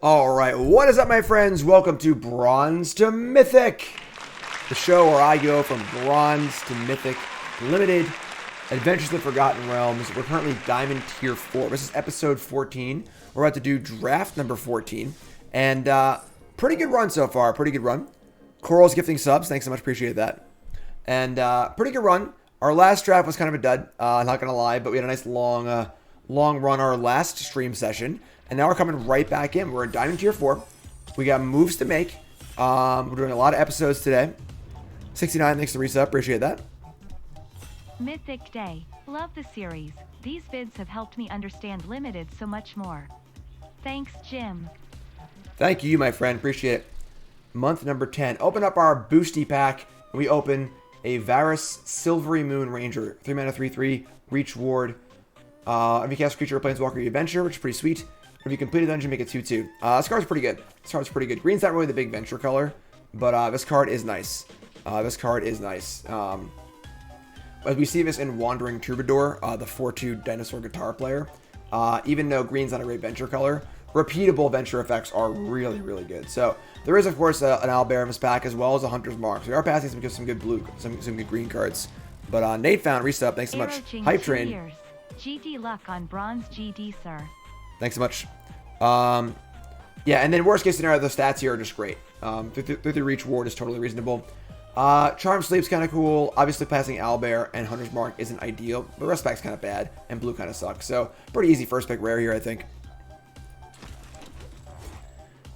All right, what is up, my friends? Welcome to Bronze to Mythic, the show where I go from Bronze to Mythic, Limited, Adventures of the Forgotten Realms. We're currently Diamond Tier 4. This is episode 14. We're about to do draft number 14, and pretty good run so far. Pretty good run. Coral's gifting subs. Thanks so much. Appreciate that. And pretty good run. Our last draft was kind of a dud. Not gonna lie, but we had a nice long run our last stream session. And now we're coming right back in. We're in Diamond Tier 4. We got moves to make. We're doing a lot of episodes today. 69, thanks to Resub. Appreciate that. Mythic Day. Love the series. These vids have helped me understand Limited so much more. Thanks, Jim. Thank you, my friend. Appreciate it. Month number 10. Open up our boosty pack. And we open a Varus Silvery Moon Ranger. 3 mana, 3/3. Reach Ward. Every cast creature or planeswalker you venture, which is pretty sweet. If you complete a dungeon, make it 2/2. This card's pretty good. This card's pretty good. Green's not really the big venture color, but this card is nice. This card is nice. As we see this in Wandering Troubadour, the 4/2 dinosaur guitar player. Even though green's not a great venture color, repeatable venture effects are really, really good. So there is, of course, an Owlbear in this pack as well as a Hunter's Mark. So we are passing some good blue, some good green cards. But Nate found Resub. Thanks so much. Hype Train. GD luck on Bronze GD, sir. Thanks so much. Yeah, and then worst case scenario, the stats here are just great. 50 Reach Ward is totally reasonable. Charm Sleep's kind of cool. Obviously, passing Owlbear and Hunter's Mark isn't ideal. The rest pack's kind of bad, and blue kind of sucks. So, pretty easy first pick rare here, I think.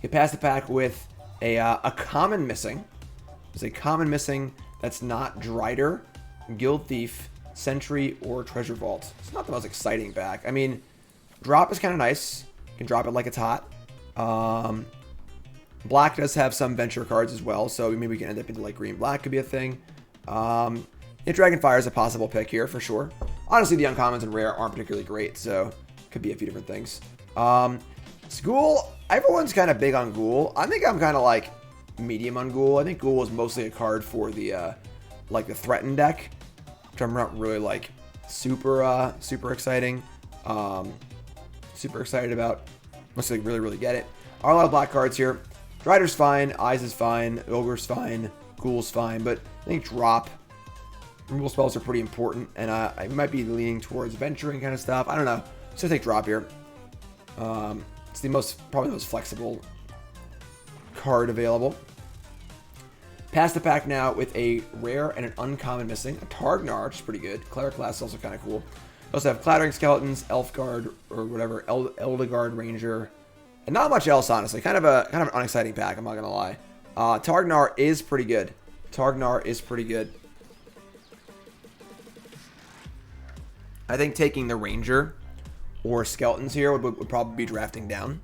You pass the pack with a common missing. There's a common missing that's not Drider, Guild Thief, Sentry, or Treasure Vault. It's not the most exciting pack. I mean, drop is kind of nice. You can drop it like it's hot. Black does have some venture cards as well, so maybe we can end up into like green-black could be a thing. Yeah, Dragonfire is a possible pick here for sure. Honestly, the uncommons and rare aren't particularly great, so could be a few different things. Ghoul, everyone's kind of big on Ghoul. I think I'm kind of like medium on Ghoul. I think Ghoul is mostly a card for the like the Threaten deck, which I'm not really like super exciting. Super excited about. Must like really get it. Are a lot of black cards here. Drider's fine, Eyes is fine, Ogre's fine, Ghoul's fine, but I think drop. Removal spells are pretty important, and I might be leaning towards venturing kind of stuff. I don't know. So take drop here. It's probably the most flexible card available. Pass the pack now with a rare and an uncommon missing. A Targnar, which is pretty good. Cleric class is also kind of cool. We also have Clattering Skeletons, Elfguard, or whatever, Eldegard Ranger. And not much else, honestly. Kind of an unexciting pack, I'm not gonna lie. Targnar is pretty good. Targnar is pretty good. I think taking the Ranger or Skeletons here would probably be drafting down.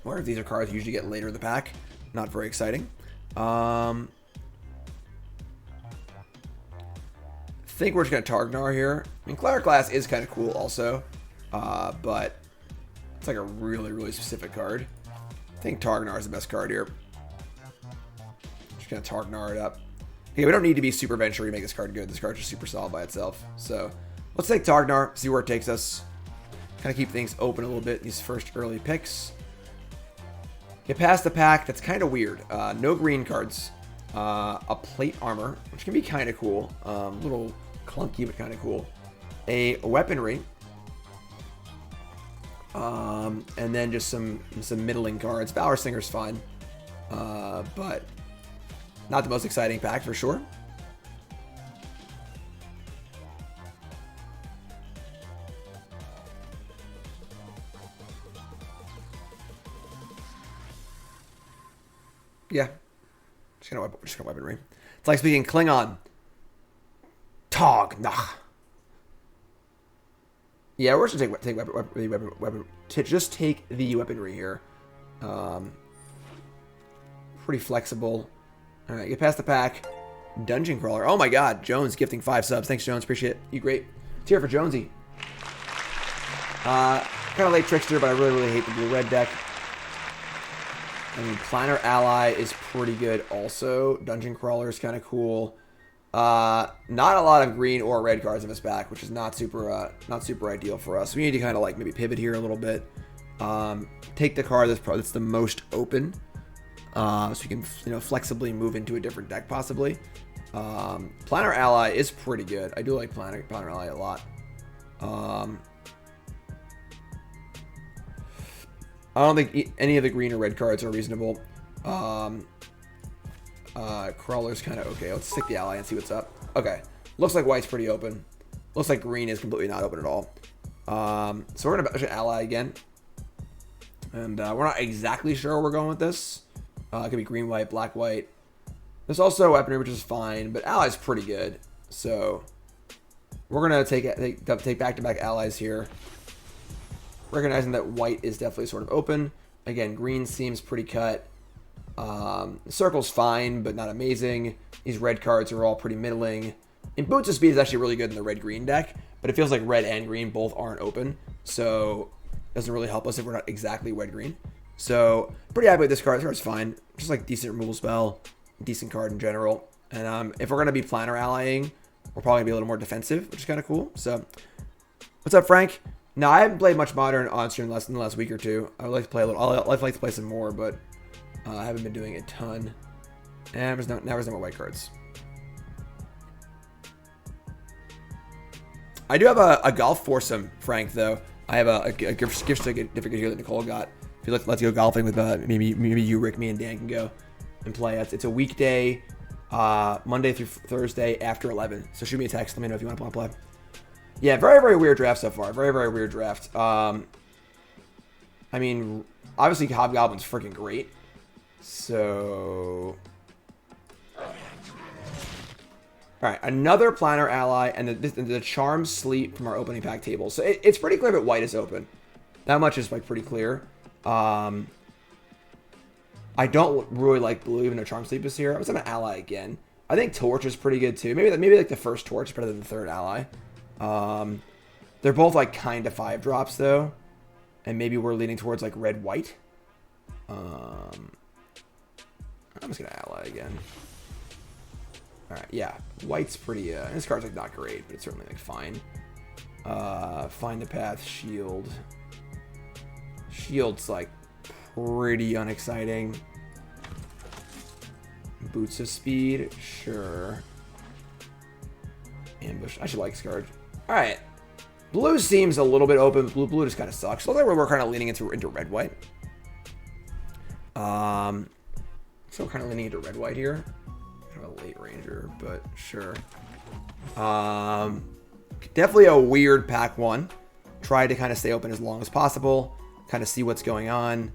Whereas these are cards you usually get later in the pack. Not very exciting. I think we're just going to Targnar here. I mean, Cleric Class is kind of cool also. But it's like a really specific card. I think Targnar is the best card here. Just going to Targnar it up. Okay, we don't need to be super venture to make this card good. This card's just super solid by itself. So let's take Targnar, see where it takes us. Kind of keep things open a little bit, these first early picks. Get past the pack, that's kind of weird. No green cards. A Plate Armor, which can be kind of cool. A little clunky, but kind of cool. A Weaponry. And then just some middling cards. Valor Singer's fine. But not the most exciting pack for sure. Yeah. Just gonna weaponry. It's like speaking Klingon. Tog. Nah. Yeah, we're just gonna take weapon. Just take the weaponry here. Pretty flexible. All right, get past the pack. Dungeon Crawler. Oh my God, Jones gifting 5 subs. Thanks, Jones. Appreciate it. You great. It's here for Jonesy. Kind of late Trickster, but I really hate the blue-red deck. I mean, Planner Ally is pretty good also. Dungeon Crawler is kind of cool. Not a lot of green or red cards in this pack, which is not super ideal for us. We need to kind of like maybe pivot here a little bit. Take the card that's the most open. So you can, flexibly move into a different deck possibly. Planner Ally is pretty good. I do like Planner Ally a lot. I don't think any of the green or red cards are reasonable. Crawler's kind of okay. Let's stick the Ally and see what's up. Okay. Looks like white's pretty open. Looks like green is completely not open at all. So we're going to push an Ally again. And we're not exactly sure where we're going with this. It could be green, white, black, white. There's also weaponry, which is fine, but Ally's pretty good. So we're going to take back-to-back Allies here. Recognizing that white is definitely sort of open. Again, green seems pretty cut. Circle's fine, but not amazing. These red cards are all pretty middling. And Boots of Speed is actually really good in the red-green deck, but it feels like red and green both aren't open. So it doesn't really help us if we're not exactly red-green. So pretty happy with this card. This card's fine. Just like decent removal spell. Decent card in general. And if we're going to be planner allying, we're probably going to be a little more defensive, which is kind of cool. So what's up, Frank? No, I haven't played much Modern on stream in the last week or two. I would like to play a little. I'd like to play some more, but I haven't been doing a ton. And there's no more white cards. I do have a golf foursome, Frank, though. I have a gift certificate here that Nicole got. If you'd like, let's go golfing with maybe you, Rick, me, and Dan can go and play. It's a weekday, Monday through Thursday after 11. So shoot me a text. Let me know if you want to play. Yeah, very, very weird draft so far. Very, very weird draft. I mean, obviously Hobgoblin's freaking great. So, all right, another planner ally, and the Charm Sleep from our opening pack table. So it's pretty clear that white is open. That much is like pretty clear. I don't really like blue, even though Charm Sleep is here. I was on an ally again. I think Torch is pretty good too. Maybe like the first Torch is better than the third ally. They're both like kind of 5-drops though, and maybe we're leaning towards like red white. I'm just gonna ally again. All right, yeah, white's pretty. This card's like not great, but it's certainly like fine. Find the path, shield. Shield's like pretty unexciting. Boots of Speed, sure. Ambush, I should like this card. All right, blue seems a little bit open. Blue just kind of sucks. Looks like we're kind of leaning into red white. So we're kind of leaning into red white here. Kind of a late ranger, but sure. Definitely a weird pack one. Try to kind of stay open as long as possible. Kind of see what's going on.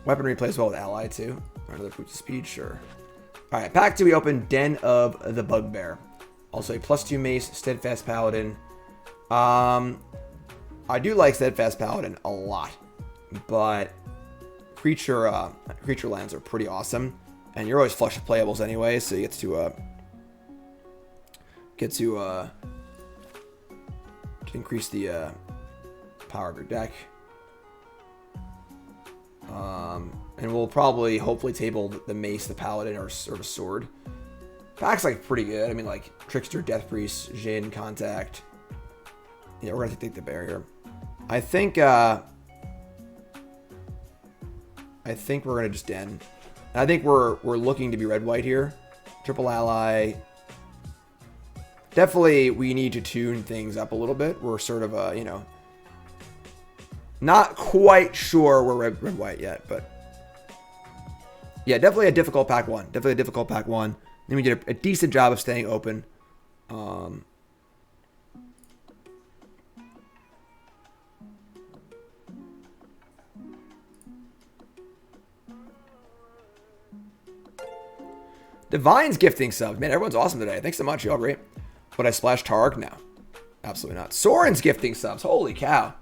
Weaponry plays well with ally too. Another Boots of Speed, sure. All right, pack 2 we open Den of the Bugbear. Also a +2 mace, Steadfast Paladin. I do like Steadfast Paladin a lot, but creature lands are pretty awesome, and you're always flush with playables anyway, so you get to increase the power of your deck. And we'll probably hopefully table the mace, the paladin, or sort of sword. Pack's like pretty good. I mean, like Trickster, Death Priest, Jhin, Contact. Yeah, we're gonna take the bear here. I think we're gonna just den. I think we're looking to be red white here. Triple ally. Definitely, we need to tune things up a little bit. We're sort of not quite sure we're red white yet, but yeah, definitely a difficult pack one. Definitely a difficult pack one. Then we did a decent job of staying open. Divine's gifting subs. Man, everyone's awesome today. Thanks so much. Y'all great. Would I splash Targ? No. Absolutely not. Soren's gifting subs. Holy cow.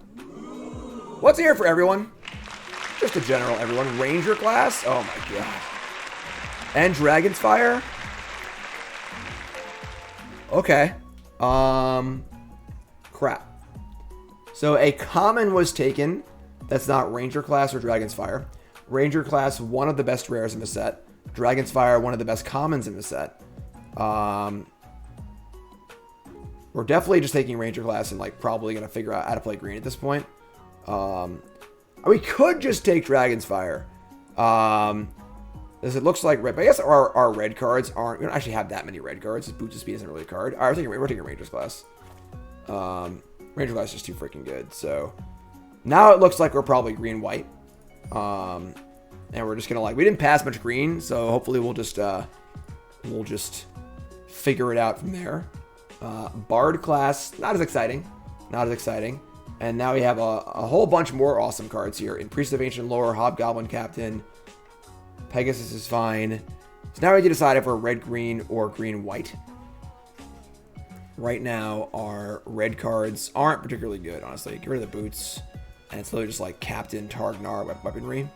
What's here for everyone? Just a general everyone. Ranger class? Oh my god. And Dragon's Fire? Okay. Crap. So a common was taken. That's not Ranger class or Dragon's Fire. Ranger class, one of the best rares in the set. Dragon's Fire, one of the best commons in the set. We're definitely just taking Ranger class and like probably gonna figure out how to play green at this point. We could just take Dragon's Fire. As it looks like red, but I guess our red cards aren't. We don't actually have that many red cards. Boots of Speed isn't really a card. All right, we're taking Ranger's Class. Ranger Class is just too freaking good. So now it looks like we're probably green-white. And we're just gonna we didn't pass much green, so hopefully we'll just figure it out from there. Bard class, not as exciting. Not as exciting. And now we have a whole bunch more awesome cards here. In Priest of Ancient Lore, Hobgoblin Captain, Pegasus is fine. So now we have to decide if we're red-green or green-white. Right now, our red cards aren't particularly good, honestly. Get rid of the boots. And it's literally just like Captain, Targnar, weaponry.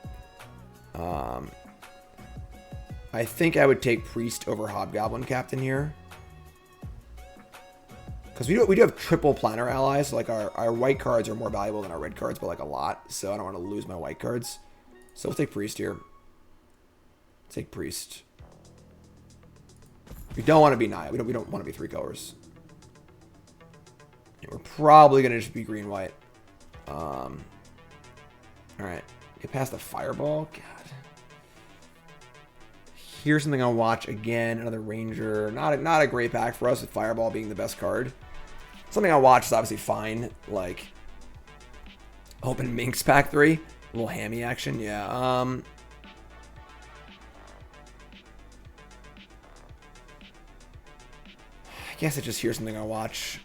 I think I would take Priest over Hobgoblin Captain here. Because we do have triple planar allies. So like our white cards are more valuable than our red cards, but like a lot. So I don't want to lose my white cards. So we'll take Priest here. Take Priest. We don't want to be Naya. We don't want to be 3 colors. Yeah, we're probably going to just be green-white. Alright. Get past the Fireball. God. Here's something I'll watch again. Another Ranger. Not a great pack for us, with Fireball being the best card. Something I'll watch is obviously fine. Like, open Minx pack 3. A little hammy action. Yeah. I guess I just hear something I'll watch.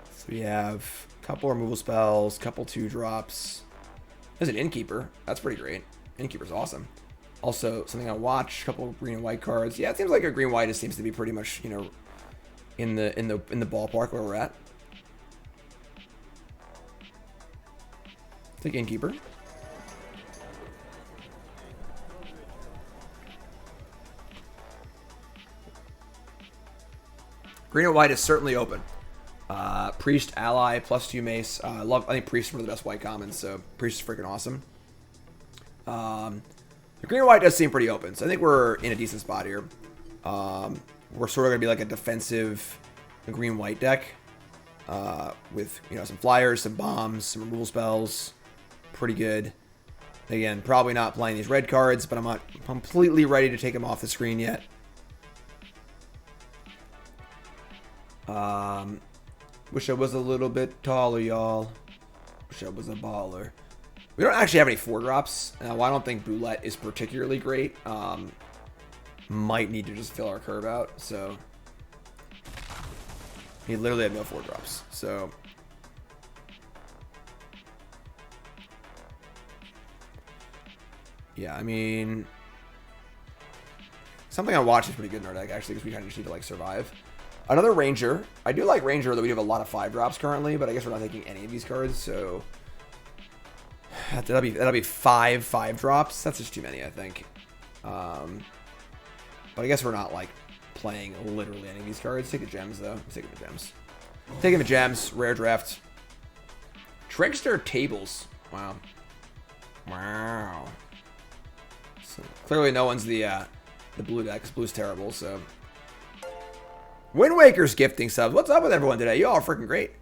So we have a couple removal spells, couple 2-drops. There's an Innkeeper. That's pretty great. Innkeeper's awesome. Also, something I'll watch, a couple green and white cards. Yeah, it seems like a green-white just seems to be pretty much, you know, in the ballpark where we're at. Take Innkeeper. Green and white is certainly open. Priest, Ally, +2 Mace. I think Priest is one of the best white commons, so Priest is freaking awesome. The green and white does seem pretty open, so I think we're in a decent spot here. We're sort of going to be like a defensive green-white deck with, you know, some flyers, some bombs, some removal spells. Pretty good. Again, probably not playing these red cards, but I'm not completely ready to take them off the screen yet. Wish I was a little bit taller, y'all. Wish I was a baller. We don't actually have any 4-drops. Well, I don't think Boulette is particularly great. Might need to just fill our curve out. So we literally have no 4-drops. So yeah, I mean, something I watch is pretty good in our deck actually, because we kind of just need to like survive. Another Ranger. I do like Ranger, though we do have a lot of 5-drops currently, but I guess we're not taking any of these cards, so that'll be 5 drops. That's just too many, I think. But I guess we're not like playing literally any of these cards. Take the gems though. I'm taking the gems. Taking the gems. Rare draft. Trickster Tables. Wow. Wow. So clearly no one's the blue deck, because blue's terrible. So Wind Waker's gifting subs. What's up with everyone today? You all are freaking great.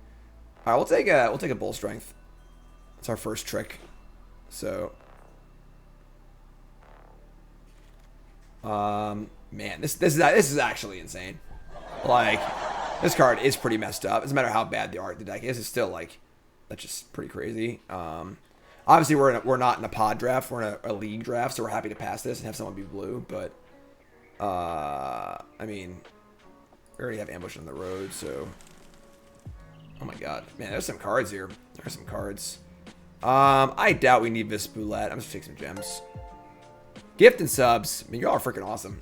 All right, we'll take a Bull Strength. That's our first trick. So, man, this is actually insane. Like, this card is pretty messed up. It doesn't matter how bad the deck is. It's still like, that's just pretty crazy. Obviously we're not in a pod draft. We're in a league draft, so we're happy to pass this and have someone be blue. But, I mean, we already have Ambush on the road, so. Oh my god, man, there's some cards here. There's some cards. I doubt we need this Boulette. I'm just taking some gems. Gift and subs. I mean, y'all are freaking awesome.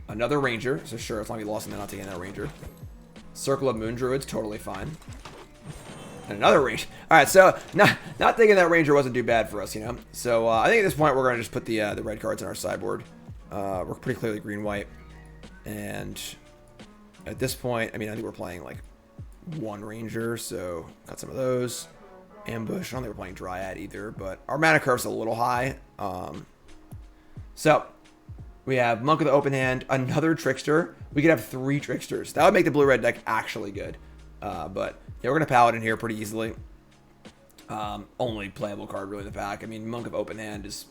Another Ranger. So sure, as long as we lost and then I'll take another Ranger. Circle of Moon Druids, totally fine. And another Ranger. Alright, so not thinking that Ranger wasn't too bad for us, you know. So I think at this point we're going to just put the red cards on our sideboard. We're pretty clearly green-white. And at this point, I mean, I think we're playing like 1 Ranger, so got some of those. Ambush. I don't think we're playing Dryad either, but our mana curve's a little high. So we have Monk with the open hand, another Trickster. We could have 3 Tricksters. That would make the blue-red deck actually good. But yeah, we're going to Paladin here pretty easily. Only playable card really in the pack. I mean, Monk of open hand is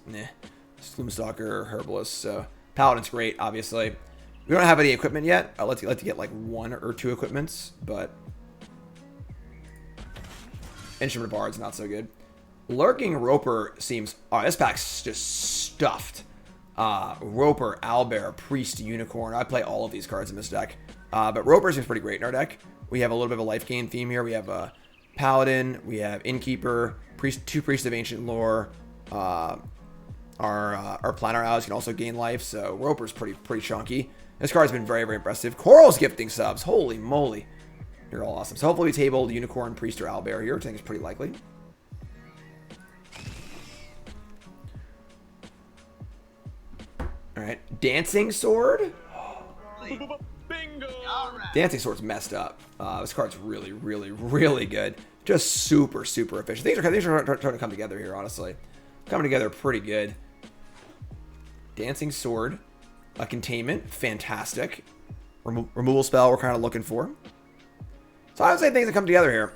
Gloomstalker or Herbalist. So Paladin's great, obviously. We don't have any equipment yet. I'd like to get like 1 or 2 equipments, but Instrument of Bard's not so good. Lurking Roper seems... Oh, this pack's just stuffed. Roper, Owlbear, Priest, Unicorn. I play all of these cards in this deck. But Roper seems pretty great in our deck. We have a little bit of a life gain theme here. We have a Paladin. We have Innkeeper. Priest, 2 Priests of Ancient Lore. Our Planar Allies can also gain life. So Roper's pretty chunky. This card's been very, very impressive. Coral's gifting subs. Holy moly. You're all awesome. So hopefully we tabled Unicorn, Priest, or Owlbear here, which I think is pretty likely. Alright. Dancing Sword. Bingo! Dancing Sword's messed up. This card's really, really, really good. Just super, super efficient. Things are starting to come together here, honestly. Coming together pretty good. Dancing Sword. A Containment. Fantastic. Removal spell we're kind of looking for. So I would say things that come together here.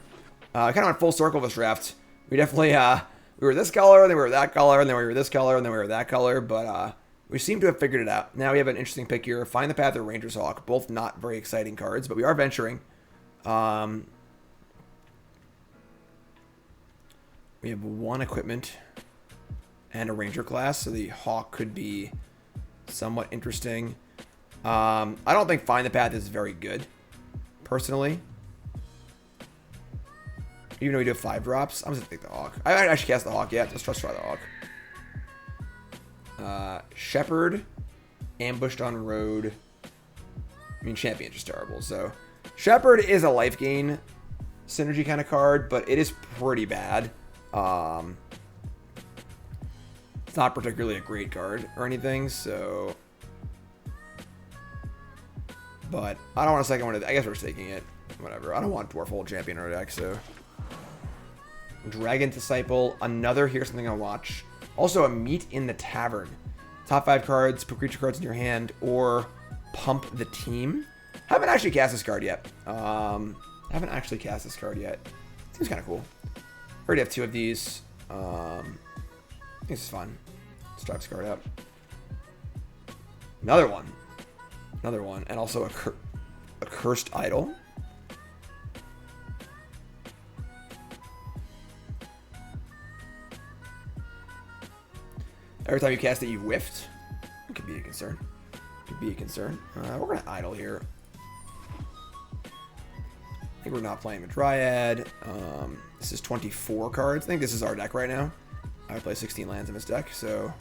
Kind of went full circle this draft. We definitely, we were this color, and then we were that color, and then we were this color, and then we were that color, but we seem to have figured it out. Now we have an interesting pick here. Find the Path or Ranger's Hawk. Both not very exciting cards, but we are venturing. We have 1 equipment and a Ranger class, so the Hawk could be somewhat interesting. I don't think Find the Path is very good, personally. Even though we do have 5 drops, I'm just gonna take the Hawk. I actually cast the Hawk yet. Let's try the Hawk. Shepherd, Ambushed on Road. I mean, Champion's just terrible. So, Shepherd is a life gain synergy kind of card, but it is pretty bad. It's not particularly a great card or anything, so. But I don't want a second one. I guess we're just taking it. Whatever. I don't want Dwarf Old Champion in our deck, so. Dragon Disciple, another Here's Something I'll Watch. Also a Meet in the Tavern. Top 5 cards, put creature cards in your hand, or Pump the Team. Haven't actually cast this card yet. Seems kind of cool. Already have 2 of these. This is fun. Let's try this card out. Another one, and also a Cursed Idol. Every time you cast it, you whiffed. It could be a concern. We're going to Idle here. I think we're not playing the Dryad. This is 24 cards. I think this is our deck right now. I would play 16 lands in this deck, so...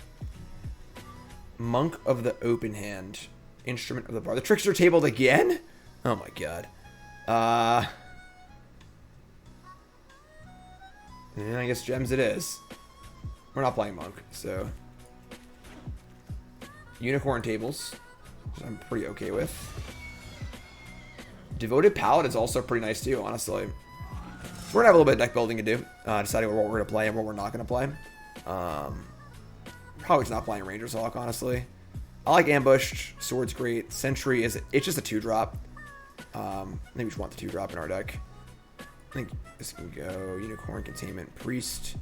Monk of the Open Hand. Instrument of the Bard. The Trickster tabled again? Oh my god. Yeah, I guess Gems it is. We're not playing Monk, so... Unicorn tables, which I'm pretty okay with. Devoted Paladin is also pretty nice too, honestly. We're gonna have a little bit of deck building to do, deciding what we're gonna play and what we're not gonna play. Probably just not playing Ranger's Hawk, honestly. I like Ambushed. Sword's great. Sentry it's just a 2-drop. I think we just want the 2-drop in our deck. I think this can go Unicorn, Containment, Priest,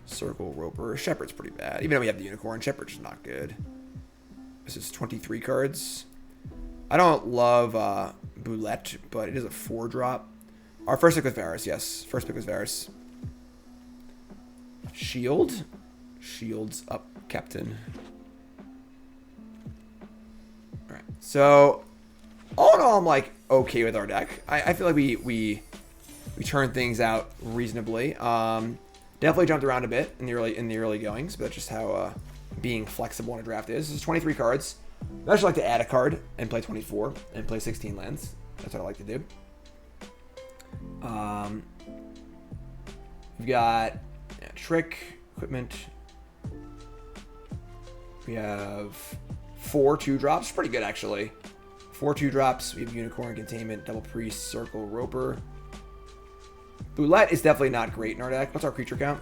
Circle, Roper. Shepherd's pretty bad. Even though we have the Unicorn, Shepherd's just not good. This is 23 cards. I don't love Boulette, but it is a 4-drop. Our first pick was Varus, yes. First pick was Varus. Shield. Shield's up, Captain. Alright, so all in all, I'm like okay with our deck. I feel like we turned things out reasonably. Definitely jumped around a bit in the early goings, but that's just how being flexible in a draft is. This is 23 cards. I actually like to add a card and play 24 and play 16 lands. That's what I like to do. We've got Trick, Equipment. We have 4 2-drops. Pretty good, actually. 4 2-drops. We have Unicorn, Containment, Double Priest, Circle, Roper. Boulette is definitely not great in our deck. What's our creature count?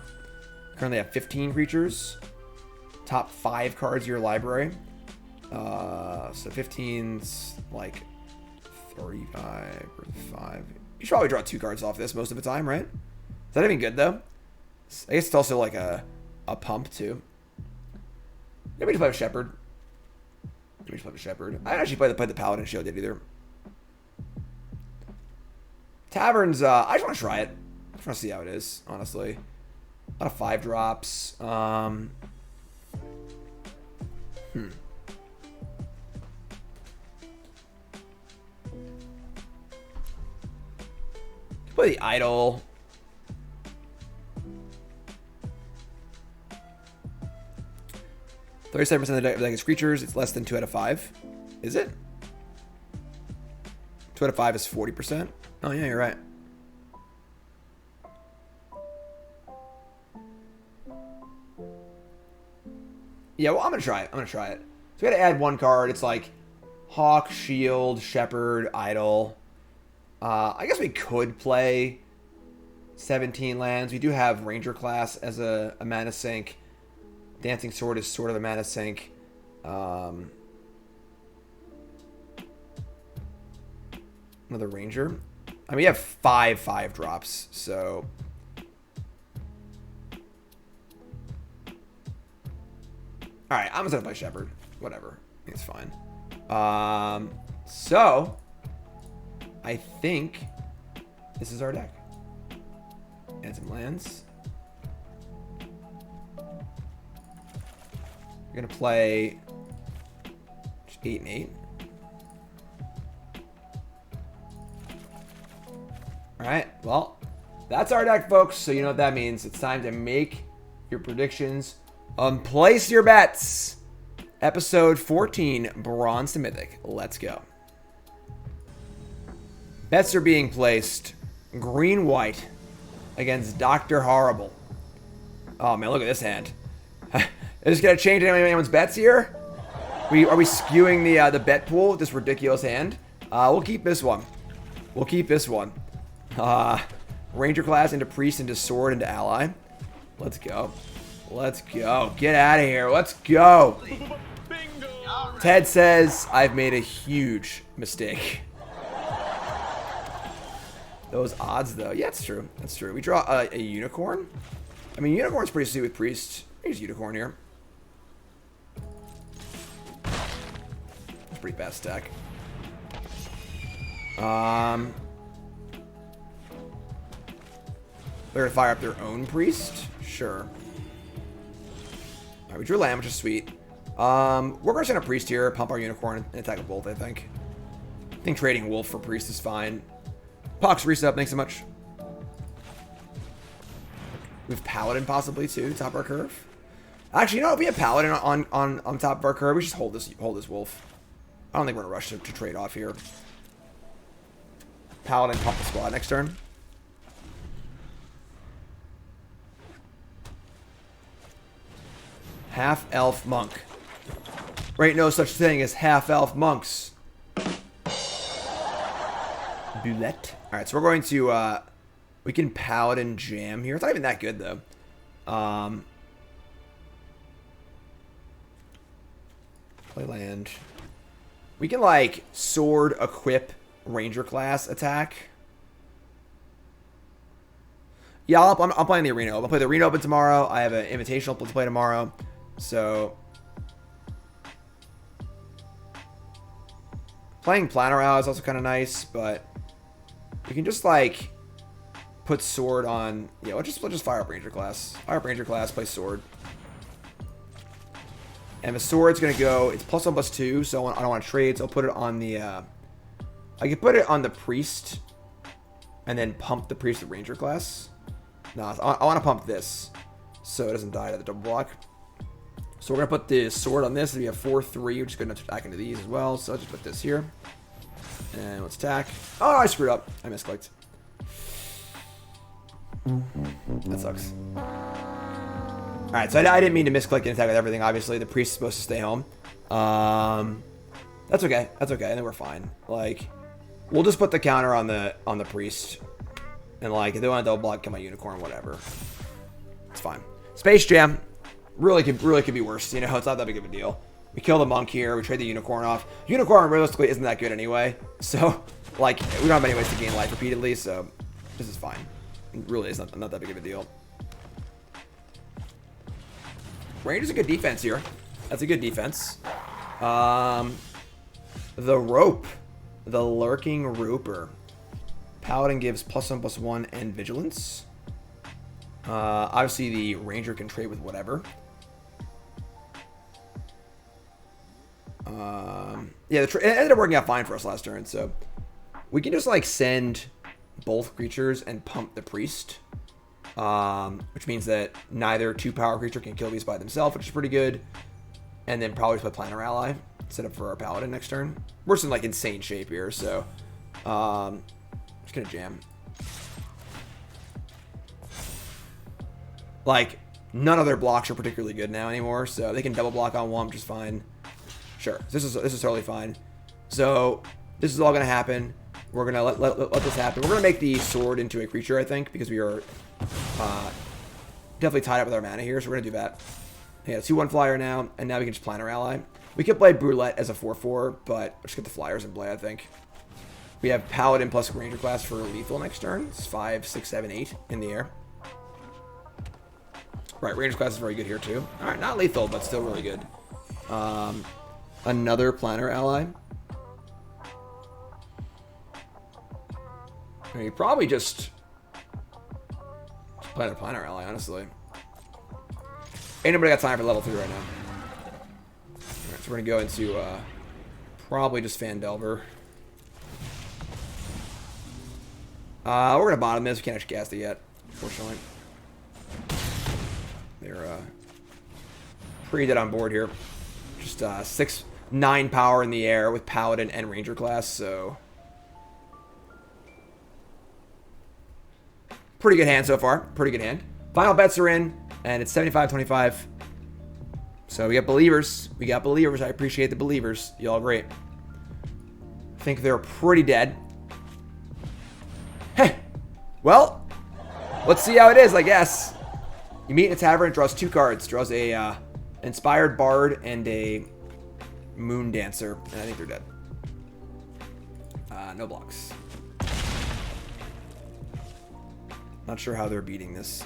Currently have 15 creatures. Top 5 cards of your library. So 15's like 35 or 5. You should probably draw 2 cards off this most of the time, right? Is that even good though? I guess it's also like a pump too. Maybe just play with Shepherd. Maybe just play with Shepherd. I didn't actually play the Paladin show did either. Taverns, I just want to try it. I just want to see how it is, honestly. A lot of 5 drops. Play the Idol. $37% of the deck is creatures. It's less than 2 out of 5. Is it? 2 out of 5 is 40%. Oh, yeah, you're right. Yeah, well, I'm going to try it. So we got to add 1 card. It's like Hawk, Shield, Shepherd, Idol. I guess we could play 17 lands. We do have Ranger class as a mana sink. Dancing Sword is sort of a mana sink. Another Ranger. I mean, we have 5 drops, so... Alright, I'm just gonna play Shepherd. Whatever. I think it's fine. So... I think this is our deck. Add some lands. We're gonna play 8 and 8. Alright, well, that's our deck, folks. So you know what that means. It's time to make your predictions. Place your bets. Episode 14, Bronze to Mythic. Let's go. Bets are being placed. Green-white against Dr. Horrible. Oh, man, look at this hand. Is this going to change anyone's bets here? Are we skewing the bet pool with this ridiculous hand? We'll keep this one. Ranger class into Priest, into Sword, into Ally. Let's go. Get out of here. Let's go. Bingo! Ted says, I've made a huge mistake. Those odds, though. Yeah, it's true. We draw a Unicorn. I mean, Unicorn's pretty sweet with Priest. Here's Unicorn here. It's pretty bad stack. They're gonna fire up their own Priest? Sure. Alright, we drew Lamb, which is sweet. We're gonna send a Priest here, pump our Unicorn, and attack with Bolt, I think. I think trading Wolf for Priest is fine. Pox reset, thanks so much. We have Paladin possibly too, top of our curve. Actually, you know, if we have Paladin on top of our curve, we just hold this Wolf. I don't think we're in a rush to trade off here. Paladin pump the squad next turn. Half-elf monk. There ain't no such thing as half-elf monks. Boulette. Alright, so we're going to, we can Paladin jam here. It's not even that good, though. Play land. We can, like, sword equip Ranger class attack. Yeah, I'm playing the Arena Open. I'll play the Arena Open tomorrow. I have an Invitational to play tomorrow. So... playing Planner Out is also kind of nice, but... we can just, like, put Sword on... yeah, we'll just fire up Ranger class. Fire up Ranger class, play Sword. And the Sword's going to go... it's +1/+2, so I don't want to trade, so I'll put it on the... I can put it on the Priest, and then pump the Priest with Ranger class. No, I want to pump this, so it doesn't die to the double block. So we're going to put the Sword on this, and we have 4/3, which is going to attack into these as well, so I'll just put this here. And let's attack. Oh, I screwed up. I misclicked. That sucks. Alright, so I didn't mean to misclick and attack with everything, obviously. The Priest is supposed to stay home. That's okay. That's okay. I think we're fine. Like, we'll just put the counter on the Priest. And like, if they want to double block, kill my unicorn, whatever. It's fine. Space Jam really could be worse. You know, it's not that big of a deal. We kill the monk here. We trade the unicorn off. Unicorn realistically isn't that good anyway. So, like, we don't have many ways to gain life repeatedly. So, this is fine. It really is not that big of a deal. Ranger's a good defense here. That's a good defense. The rope. The lurking roper. Paladin gives +1/+1 and vigilance. Obviously, the ranger can trade with whatever. Yeah, it ended up working out fine for us last turn. So we can just like send both creatures and pump the priest, which means that neither 2-power creature can kill these by themselves, which is pretty good. And then probably just play Planner Ally set up for our paladin next turn. We're just in like insane shape here, so just gonna jam. Like, none of their blocks are particularly good now anymore, so they can double block on one, which is fine. Sure, this is totally fine. So this is all gonna happen. We're gonna let this happen. We're gonna make the sword into a creature, I think, because we are definitely tied up with our mana here, so we're gonna do that. Yeah, 2/1 flyer now, and now we can just Planner Ally. We could play Brulette as a 4/4, but let's get the flyers in play, I think. We have Paladin plus Ranger class for lethal next turn. It's 5, 6, 7, 8 in the air. Right, Ranger class is very good here too. All right, not lethal, but still really good. Another Planner Ally. I mean, you probably just play a Planner Ally, honestly. Ain't nobody got time for level 3 right now. Alright, so we're gonna go into probably just Fandelver. We're gonna bottom this. We can't actually cast it yet, unfortunately. They're pretty dead on board here. Just 6, 9 power in the air with Paladin and Ranger class, so pretty good hand so far. Pretty good hand. Final bets are in, and it's 75-25. So we got believers. We got believers. I appreciate the believers. Y'all great. I think they're pretty dead. Hey, well, let's see how it is, I guess. You meet in a tavern, draws 2 cards. Draws a Inspired Bard and a Moon Dancer, and I think they're dead. No blocks. Not sure how they're beating this.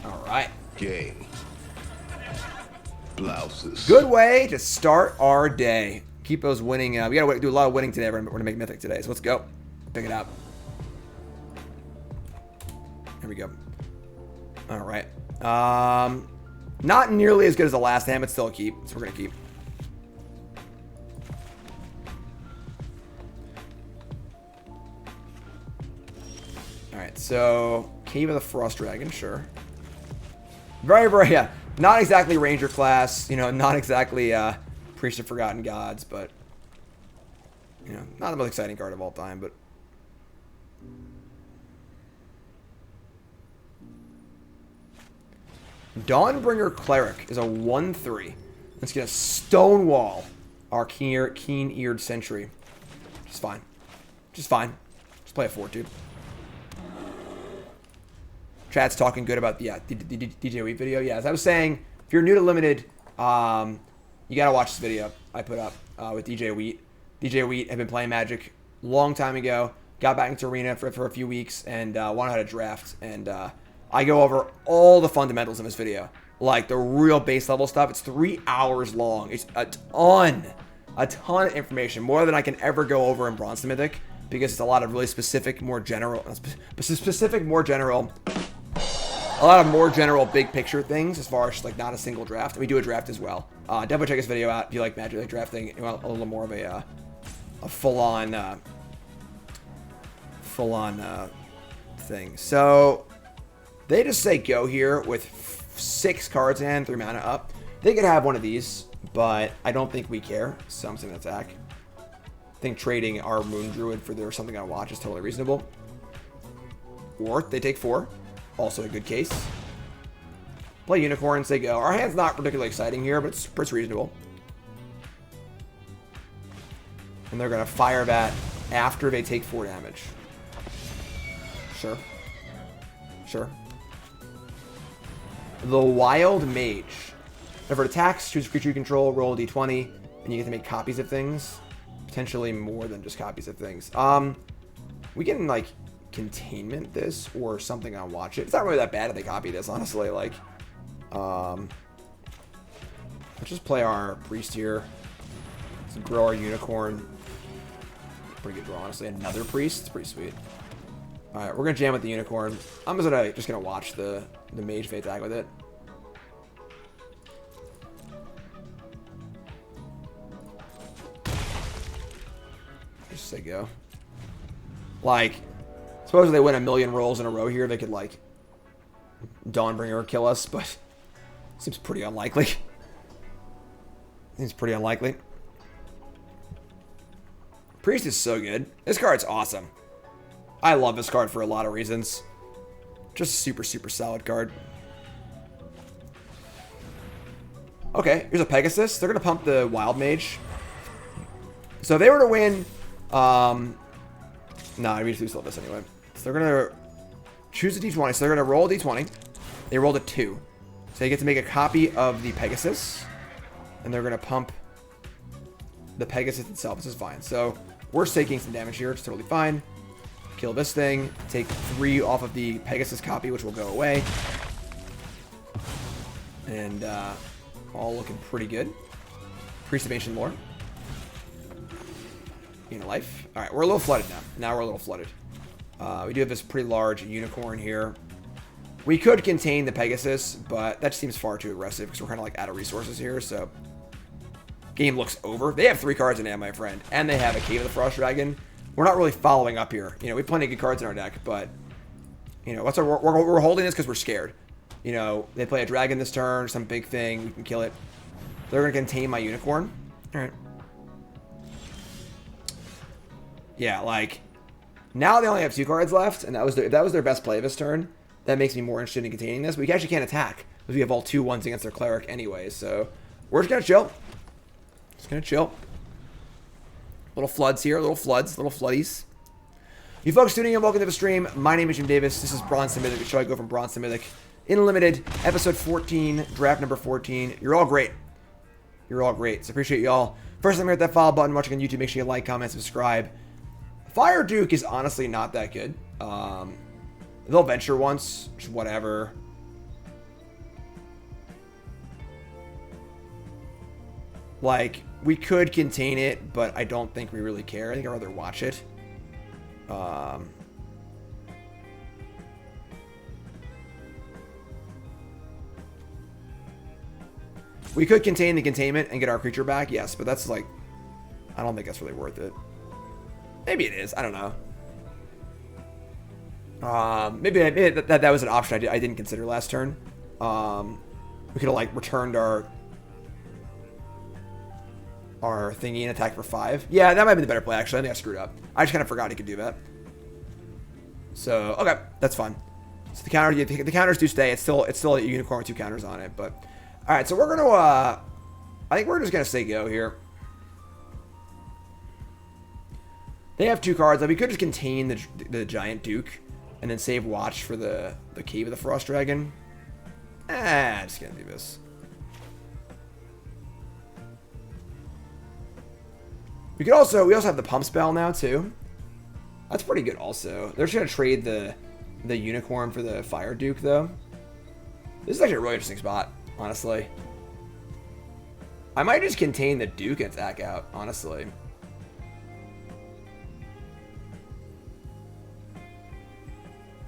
All right. Game. Blouses. Good way to start our day. Keep those winning. We gotta do a lot of winning today. We're gonna make Mythic today, so let's go. Pick it up. Here we go. All right. Not nearly as good as the last hand, but still a keep. So we're gonna keep. All right. So Cave of the Frost Dragon, sure. Very, yeah. Not exactly Ranger class. You know, not exactly Priest of Forgotten Gods, but you know, not the most exciting card of all time, but. Dawnbringer Cleric is a 1/3. Let's get a Stonewall our keen-eared Sentry. Just fine. Just fine. Just play a 4/2. Chat's talking good about the DJ Wheat video. Yeah, as I was saying, if you're new to Limited, you gotta watch this video I put up with DJ Wheat. DJ Wheat had been playing Magic a long time ago. Got back into Arena for a few weeks and wanted how to draft. And I go over all the fundamentals in this video, like the real base level stuff. It's 3 hours long. It's a ton of information, more than I can ever go over in Bronze to Mythic, because it's a lot of really specific, more general, a lot of more general big picture things as far as just like not a single draft. And we do a draft as well. Definitely check this video out if you like Magic, like drafting, and you want a little more of a full-on thing. So they just say go here with 6 cards in hand, 3 mana up. They could have one of these, but I don't think we care, so I'm just gonna attack. I think trading our Moon Druid for their something I watch is totally reasonable. Or they take 4. Also a good case. Play Unicorns, they go. Our hand's not particularly exciting here, but it's reasonable. And they're gonna fire that after they take 4 damage. Sure. Sure. The Wild Mage. Whenever it attacks, choose a creature you control, roll a d20, and you get to make copies of things. Potentially more than just copies of things. We can, like, containment this or something on watch it. It's not really that bad if they copy this, honestly. Like, let's just play our priest here. Let's grow our unicorn. Pretty good draw, honestly. Another priest. It's pretty sweet. Alright, we're gonna jam with the unicorn. I'm just gonna watch the mage fate attack with it. Just say go. Like, suppose if they win a million rolls in a row here, they could, like, Dawnbringer kill us, but seems pretty unlikely. Seems pretty unlikely. Priest is so good. This card's awesome. I love this card for a lot of reasons. Just a super, super solid card. Okay, here's a Pegasus. They're going to pump the Wild Mage. So if they were to win... Nah, we just lose this anyway. So they're going to choose a d20. So they're going to roll a d20. They rolled a 2. So they get to make a copy of the Pegasus. And they're going to pump the Pegasus itself. This is fine. So we're taking some damage here. It's totally fine. Kill this thing. Take 3 off of the Pegasus copy, which will go away. And all looking pretty good. Priest of Ancient Lore. Gain a life. Alright, we're a little flooded now. Now we're a little flooded. We do have this pretty large unicorn here. We could contain the Pegasus, but that seems far too aggressive because we're kind of like out of resources here, so... Game looks over. They have 3 cards in hand, my friend. And they have a Cave of the Frost Dragon. We're not really following up here. You know, we have plenty of good cards in our deck, but... You know, we're holding this because we're scared. You know, they play a dragon this turn, some big thing, we can kill it. They're going to contain my unicorn. Alright. Yeah, like... Now they only have 2 cards left, and that was their best play this turn. That makes me more interested in containing this. But we actually can't attack, because we have all 2 1s against their cleric anyway, so... We're just going to chill. Just going to chill. Little floods here, little floodies. You folks tuning in, welcome to the stream. My name is Jim Davis. This is Bronze to Mythic, the show I go from Bronze to Mythic. In Limited, episode 14, draft number 14. You're all great. You're all great. So appreciate y'all. First time, hit that follow button. Watching on YouTube, make sure you like, comment, subscribe. Fire Duke is honestly not that good. They'll venture once, just whatever. Like, we could contain it, but I don't think we really care. I think I'd rather watch it. We could contain the containment and get our creature back, yes, but that's like... I don't think that's really worth it. Maybe it is. I don't know. Maybe that was an option I didn't consider last turn. We could have, like, returned our thingy and attack for 5. Yeah, that might be the better play, actually. I think I screwed up. I just kind of forgot he could do that. So, okay, that's fine. So the counters do stay. It's still a unicorn with 2 counters on it, but... Alright, so we're gonna, I think we're just gonna say go here. They have 2 cards. Like, we could just contain the Giant Duke and then save watch for the Cave of the Frost Dragon. Just gonna do this. We also have the pump spell now too. That's pretty good also. They're just gonna trade the unicorn for the Fire Duke though. This is actually a really interesting spot, honestly. I might just contain the Duke and attack out, honestly.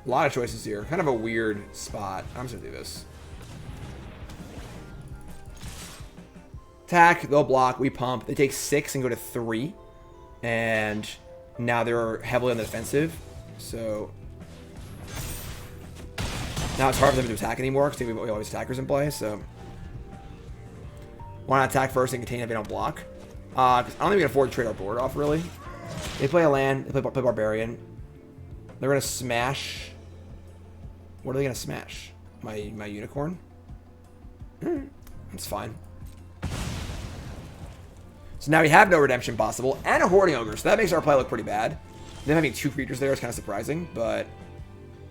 A lot of choices here. Kind of a weird spot. I'm just gonna do this. Attack, they'll block, we pump. They take 6 and go to 3. And now they're heavily on the defensive. So now it's hard for them to attack anymore because we always attackers in play. So why not attack first and contain if they don't block? 'Cause I don't think we can afford to trade our board off, really. They play a land, they play Barbarian. They're going to smash... What are they going to smash? My unicorn? That's fine. So now we have no redemption possible and a Hoarding Ogre. So that makes our play look pretty bad. Them having 2 creatures there is kind of surprising, but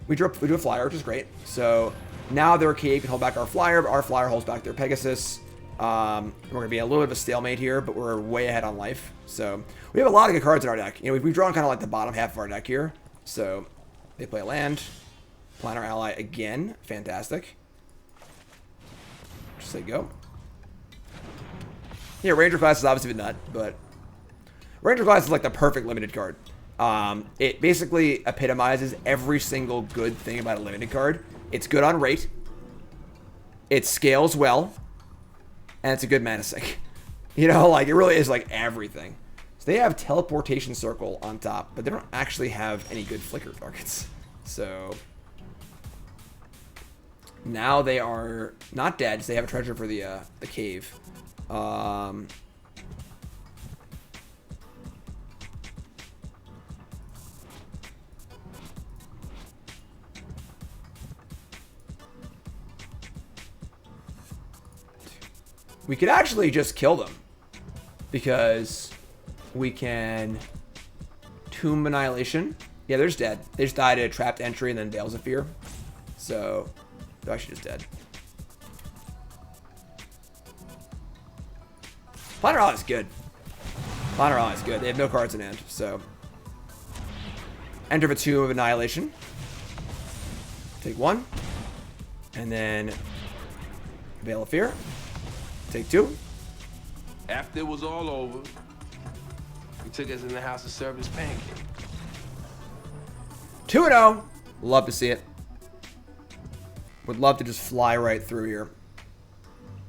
we do a flyer, which is great. So now their cave can hold back our flyer, but our flyer holds back their Pegasus. We're going to be a little bit of a stalemate here, but we're way ahead on life. So we have a lot of good cards in our deck. You know, we've drawn kind of like the bottom half of our deck here. So they play a land. Plan our ally again. Fantastic. Just say go. Yeah, Ranger class is obviously a nut, but Ranger class is like the perfect limited card. It basically epitomizes every single good thing about a limited card. It's good on rate. It scales well. And it's a good mana sink. You know, like, it really is like everything. So they have Teleportation Circle on top, but they don't actually have any good flicker targets. So now they are not dead. So they have a treasure for the cave. We could actually just kill them because we can Tomb Annihilation. Yeah, they're just dead. They just died at a trapped entry and then Veils of Fear. So they're actually just dead. Planar Ally is good. Planar Ally is good. They have no cards in hand, so enter the Tomb of Annihilation. Take 1. And then Veil of Fear. Take 2. After it was all over, he took us in the house and served us pancake. 2-0. Love to see it. Would love to just fly right through here.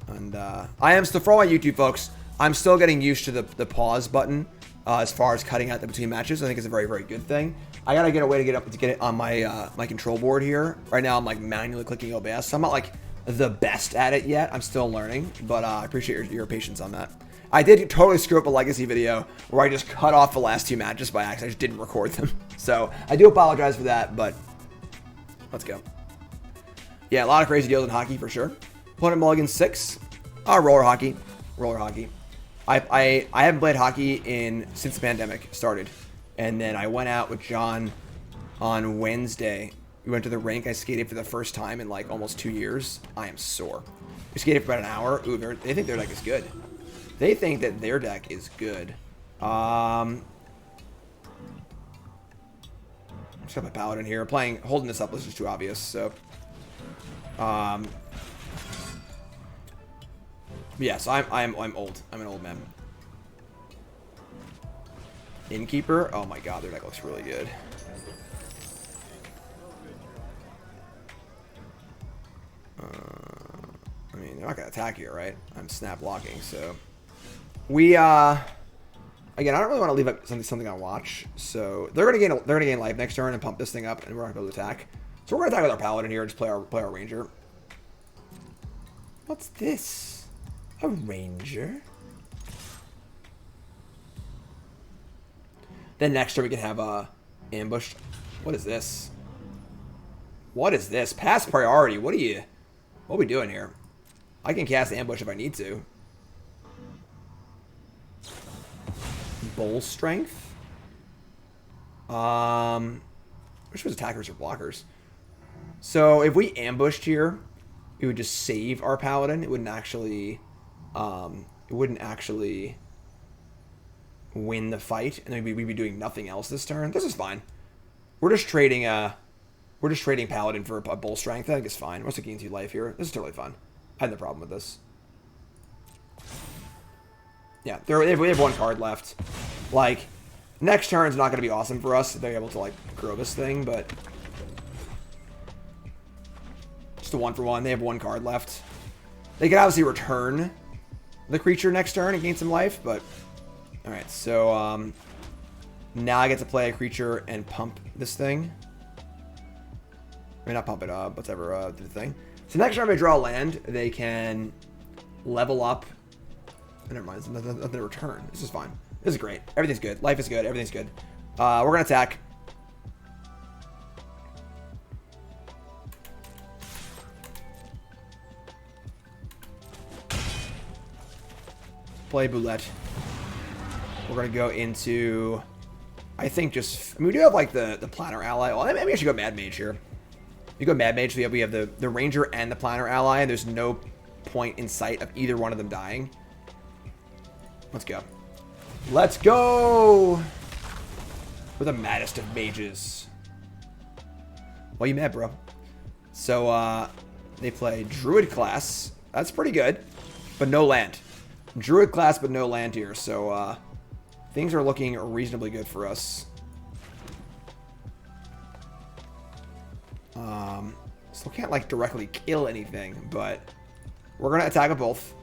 And I am still, for all my YouTube folks, I'm still getting used to the pause button as far as cutting out the between matches. I think it's a very, very good thing. I gotta get a way to get it on my my control board here. Right now, I'm like manually clicking OBS, so I'm not like the best at it yet. I'm still learning, but I appreciate your patience on that. I did totally screw up a legacy video where I just cut off the last 2 matches by accident. I just didn't record them. So I do apologize for that, but let's go. Yeah, a lot of crazy deals in hockey for sure. Opponent mulligan 6. Roller hockey. Roller hockey. I haven't played hockey since the pandemic started. And then I went out with John on Wednesday. We went to the rink. I skated for the first time in like almost 2 years. I am sore. We skated for about an hour. Ooh, they think their deck is good. They think that their deck is good. Just got my paladin here. Holding this up was just too obvious. So, yeah. So I'm old. I'm an old man. Innkeeper. Oh my god, their deck looks really good. I mean, they're not gonna attack here, right? I'm snap blocking, so we again, I don't really want to leave up something on watch. So they're gonna gain life next turn and pump this thing up, and we're not gonna be able to attack. So we're gonna attack with our paladin here and just play our ranger. What's this? A ranger? Then next turn we can have ambush. What is this? What is this? Pass priority. What are we doing here? I can cast ambush if I need to. Bull strength. Which was attackers or blockers? So if we ambushed here, it would just save our paladin. It wouldn't actually win the fight, and then we'd be doing nothing else this turn. This is fine. We're just trading paladin for a bull strength. I think it's fine. We're still getting 2 life here. This is totally fine. I have no problem with this. Yeah, we have 1 card left. Like, next turn's not going to be awesome for us if they're able to, like, grow this thing, but just a 1-for-1. They have 1 card left. They can obviously return the creature next turn and gain some life, but alright, so now I get to play a creature and pump this thing. I mean, not pump it up, whatever, do the thing. So next time I draw a land, they can level up. Never mind, there's nothing to return. This is fine. This is great. Everything's good. Life is good. Everything's good. We're going to attack. Play Boulette. We're going to go into, I think just, I mean, we do have like the Planner ally. Well, maybe I should go Mad Mage here. We go Mad Mage, we have the Ranger and the Planner ally, and there's no point in sight of either one of them dying. Let's go. Let's go! We're the maddest of mages. Well, you mad, bro. So, they play Druid class. That's pretty good, but no land. Druid class, but no land here, so, things are looking reasonably good for us. Still can't, like, directly kill anything, but we're going to attack with both.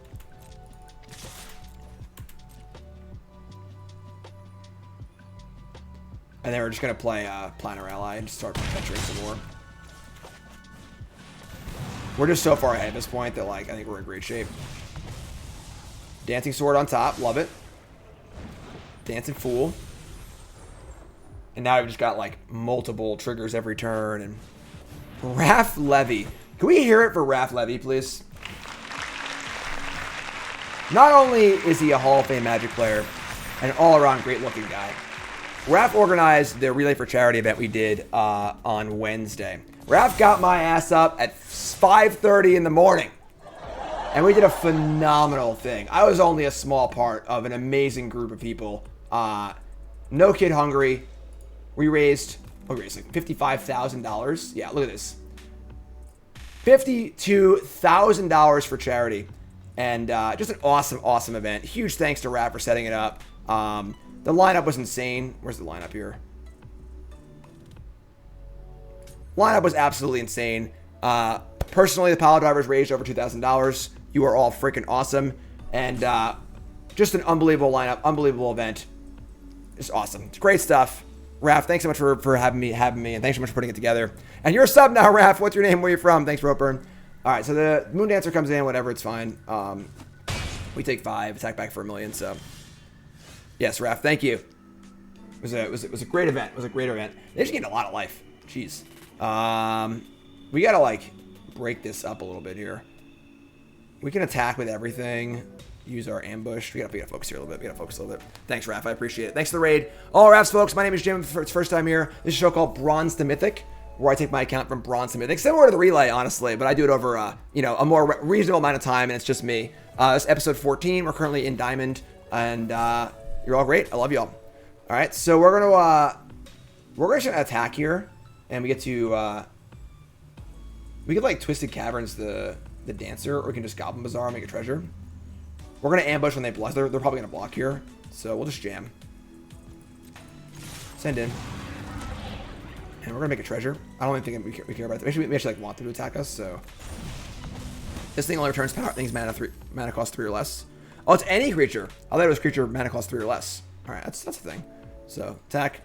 And then we're just going to play Planner Ally and just start venturing some more. We're just so far ahead at this point that, like, I think we're in great shape. Dancing Sword on top. Love it. Dancing Fool. And now we've just got, like, multiple triggers every turn. And Raph Levy. Can we hear it for Raph Levy, please? Not only is he a Hall of Fame Magic player and an all-around great-looking guy, Raph organized the Relay for Charity event we did on Wednesday. Raph got my ass up at 5:30 in the morning, and we did a phenomenal thing. I was only a small part of an amazing group of people. No Kid Hungry. We raised, what we raised, like $55,000. Yeah, look at this. $52,000 for charity. And just an awesome, awesome event. Huge thanks to Raph for setting it up. The lineup was insane. Where's the lineup here? Lineup was absolutely insane. Personally, the Pile Drivers raised over $2,000. You are all freaking awesome. And just an unbelievable lineup, unbelievable event. It's awesome. It's great stuff. Raph, thanks so much for having me, and thanks so much for putting it together. And you're a sub now, Raph. What's your name? Where are you from? Thanks, Ropeburn. All right, so the Moon Dancer comes in, whatever, it's fine. We take 5, attack back for $1 million, so. Yes, Raph, thank you. It was a great event. It was a great event. They just gained a lot of life. Jeez. We gotta, like, break this up a little bit here. We can attack with everything. Use our ambush. We gotta focus here a little bit. Thanks, Raph. I appreciate it. Thanks for the raid. All Raphs, folks. My name is Jim. It's first time here. This is a show called Bronze to Mythic, where I take my account from Bronze to Mythic. Similar to the Relay, honestly, but I do it over, a more reasonable amount of time, and it's just me. It's episode 14. We're currently in Diamond, and you're all great. I love y'all. All right, so we're gonna attack here, and we get to we could like Twisted Caverns the Dancer, or we can just Goblin Bazaar and make a treasure. We're gonna ambush when they block. They're probably gonna block here, so we'll just jam. Send in. And we're gonna make a treasure. I don't even think we care about it. We actually like want them to attack us. So this thing only returns power. Things mana cost 3 or less. Oh, it's any creature. I thought it was creature mana cost 3 or less. All right, that's a thing. So attack.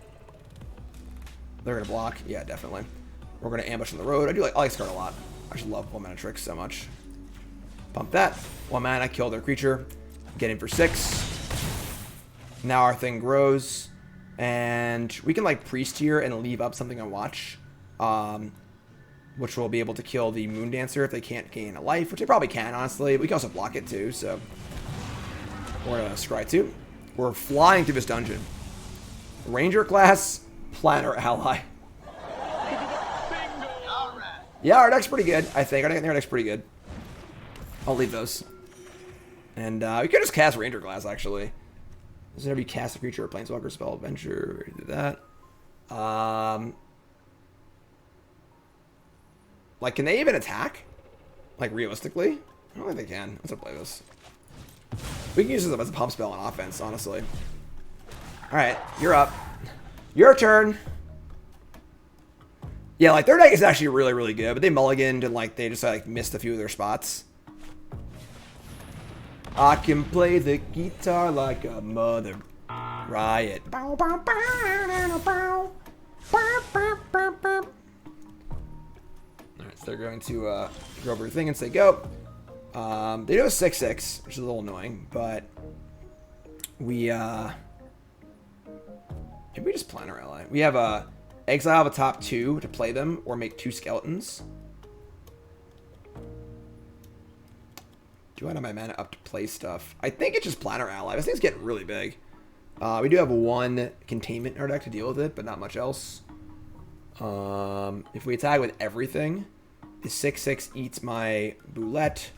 They're gonna block. Yeah, definitely. We're gonna ambush on the road. I like Scar a lot. I just love 1 mana tricks so much. Pump that. 1 mana, kill their creature. Get in for 6. Now our thing grows. And we can like priest here and leave up something on watch, which will be able to kill the Moon Dancer if they can't gain a life, which they probably can, honestly. We can also block it too, so we're gonna scry 2. We're flying through this dungeon. Ranger class, Planner Ally. Yeah, our deck's pretty good, I think. I think our deck's pretty good. I'll leave those. And we could just cast Ranger class, actually. Does it ever be cast a creature or planeswalker spell adventure? Do that. Like, can they even attack? Like, realistically? I don't think they can. Let's play this. We can use this as a pump spell on offense, honestly. Alright, you're up. Your turn. Yeah, like, their deck is actually really, really good, but they mulliganed and, like, they just, like, missed a few of their spots. I can play the guitar like a mother. Riot. Alright, so they're going to go over your thing and say go. They do a 6/6, which is a little annoying, but we maybe we just Planner Ally. We have exile the top 2 to play them or make 2 skeletons. Do I have my mana up to play stuff? I think it's just Planner Ally. This thing's getting really big. We do have one containment in our deck to deal with it, but not much else. If we attack with everything, the 6/6 eats my Boulette.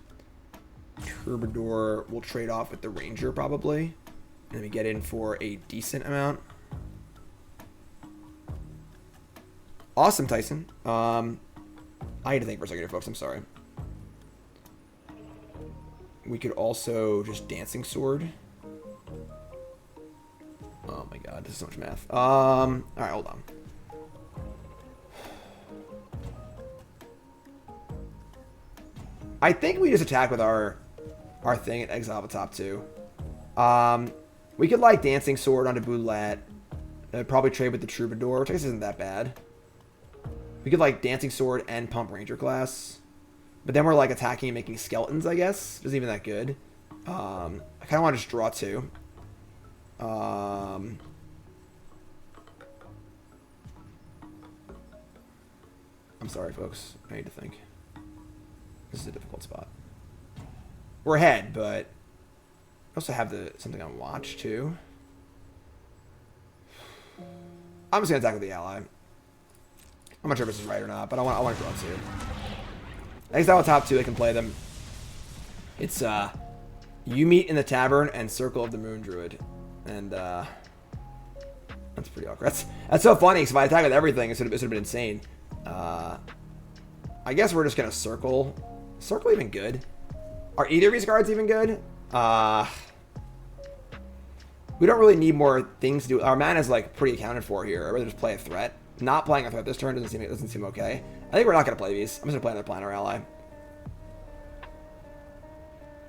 Troubadour will trade off with the Ranger probably. And we get in for a decent amount. Awesome, Tyson. I had to think for a second here, folks. I'm sorry. We could also just Dancing Sword. Oh my god, this is so much math. Alright, hold on. I think we just attack with our thing and exile the top two. We could like Dancing Sword onto Boulette. Probably trade with the Troubadour, which I guess isn't that bad. We could like Dancing Sword and pump Ranger class. But then we're like attacking and making skeletons, I guess. Isn't even that good. I kind of want to just draw two. I'm sorry, folks. I need to think. This is a difficult spot. We're ahead, but we also have something on watch too. I'm just gonna attack with the ally. I'm not sure if this is right or not, but I want to draw two. Exile top two, I can play them. It's you meet in the tavern and Circle of the Moon Druid, and that's pretty awkward. That's so funny because if I attack with everything, it would have been insane. I guess we're just gonna circle. Circle even good? Are either of these cards even good? We don't really need more things to do. Our mana is like pretty accounted for here. I'd rather just play a threat. Not playing a threat this turn doesn't seem okay. I think we're not gonna play these. I'm just gonna play another Planner Ally.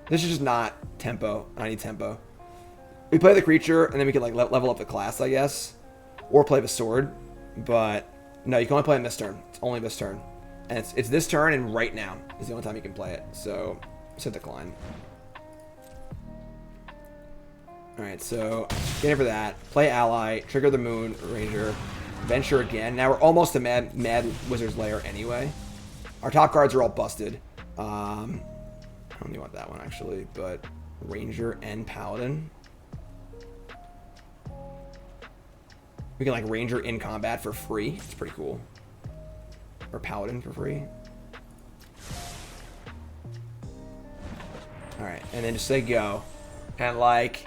This is just not tempo. I need tempo. We play the creature and then we can like level up the class, I guess, or play the sword. But no, you can only play it this turn. It's only this turn, and it's this turn and right now is the only time you can play it. So it's a decline. All right, so get in for that. Play ally, trigger the Moon Ranger, venture again. Now we're almost to Mad Wizard's Lair anyway. Our top cards are all busted. I don't really want that one actually, but Ranger and Paladin. We can like Ranger in combat for free. It's pretty cool. Or Paladin for free. All right, and then just say go, and like.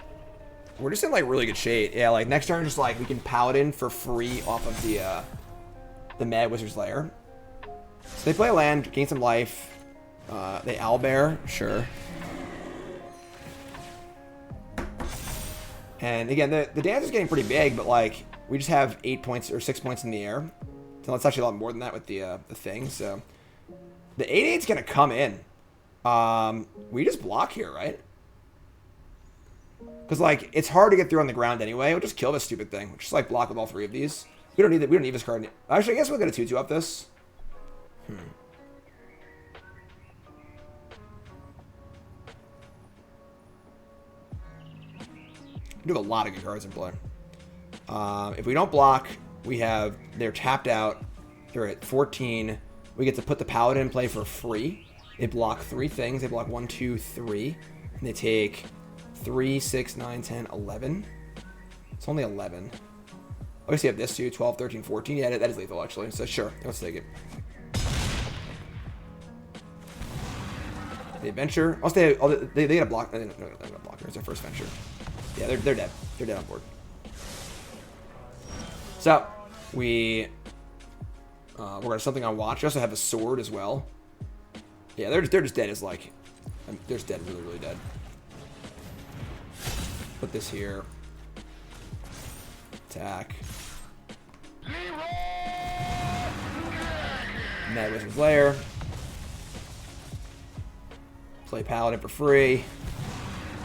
We're just in like really good shape. Yeah, like next turn, just like we can Paladin for free off of the Mad Wizard's Lair. So they play a land, gain some life. They Owlbear, sure. And again, the dance is getting pretty big, but like we just have 8 points or 6 points in the air. So that's actually a lot more than that with the thing. So the 8/8's gonna come in. We just block here, right? Because like it's hard to get through on the ground anyway. We'll just kill this stupid thing. We'll just like block with all three of these. We don't need this card. Actually, I guess we'll get a 2/2 up this. We do have a lot of good cards in play. If we don't block, they're tapped out. They're at 14. We get to put the Paladin in play for free. They block 3 things. They block 1, 2, 3. And they take 3, 6, 9, 10, 11. It's only 11. I guess you have this too. 12, 13, 14. Yeah, that is lethal actually. So sure, let's take it. They venture. They get a block. No, they're gonna block. It's their first venture. Yeah, they're dead. They're dead on board. So we're gonna something on watch. We also have a sword as well. Yeah, they're just dead as like, they're just dead, really dead. Put this here. Attack. Mad Wizard's Lair. Play Paladin for free.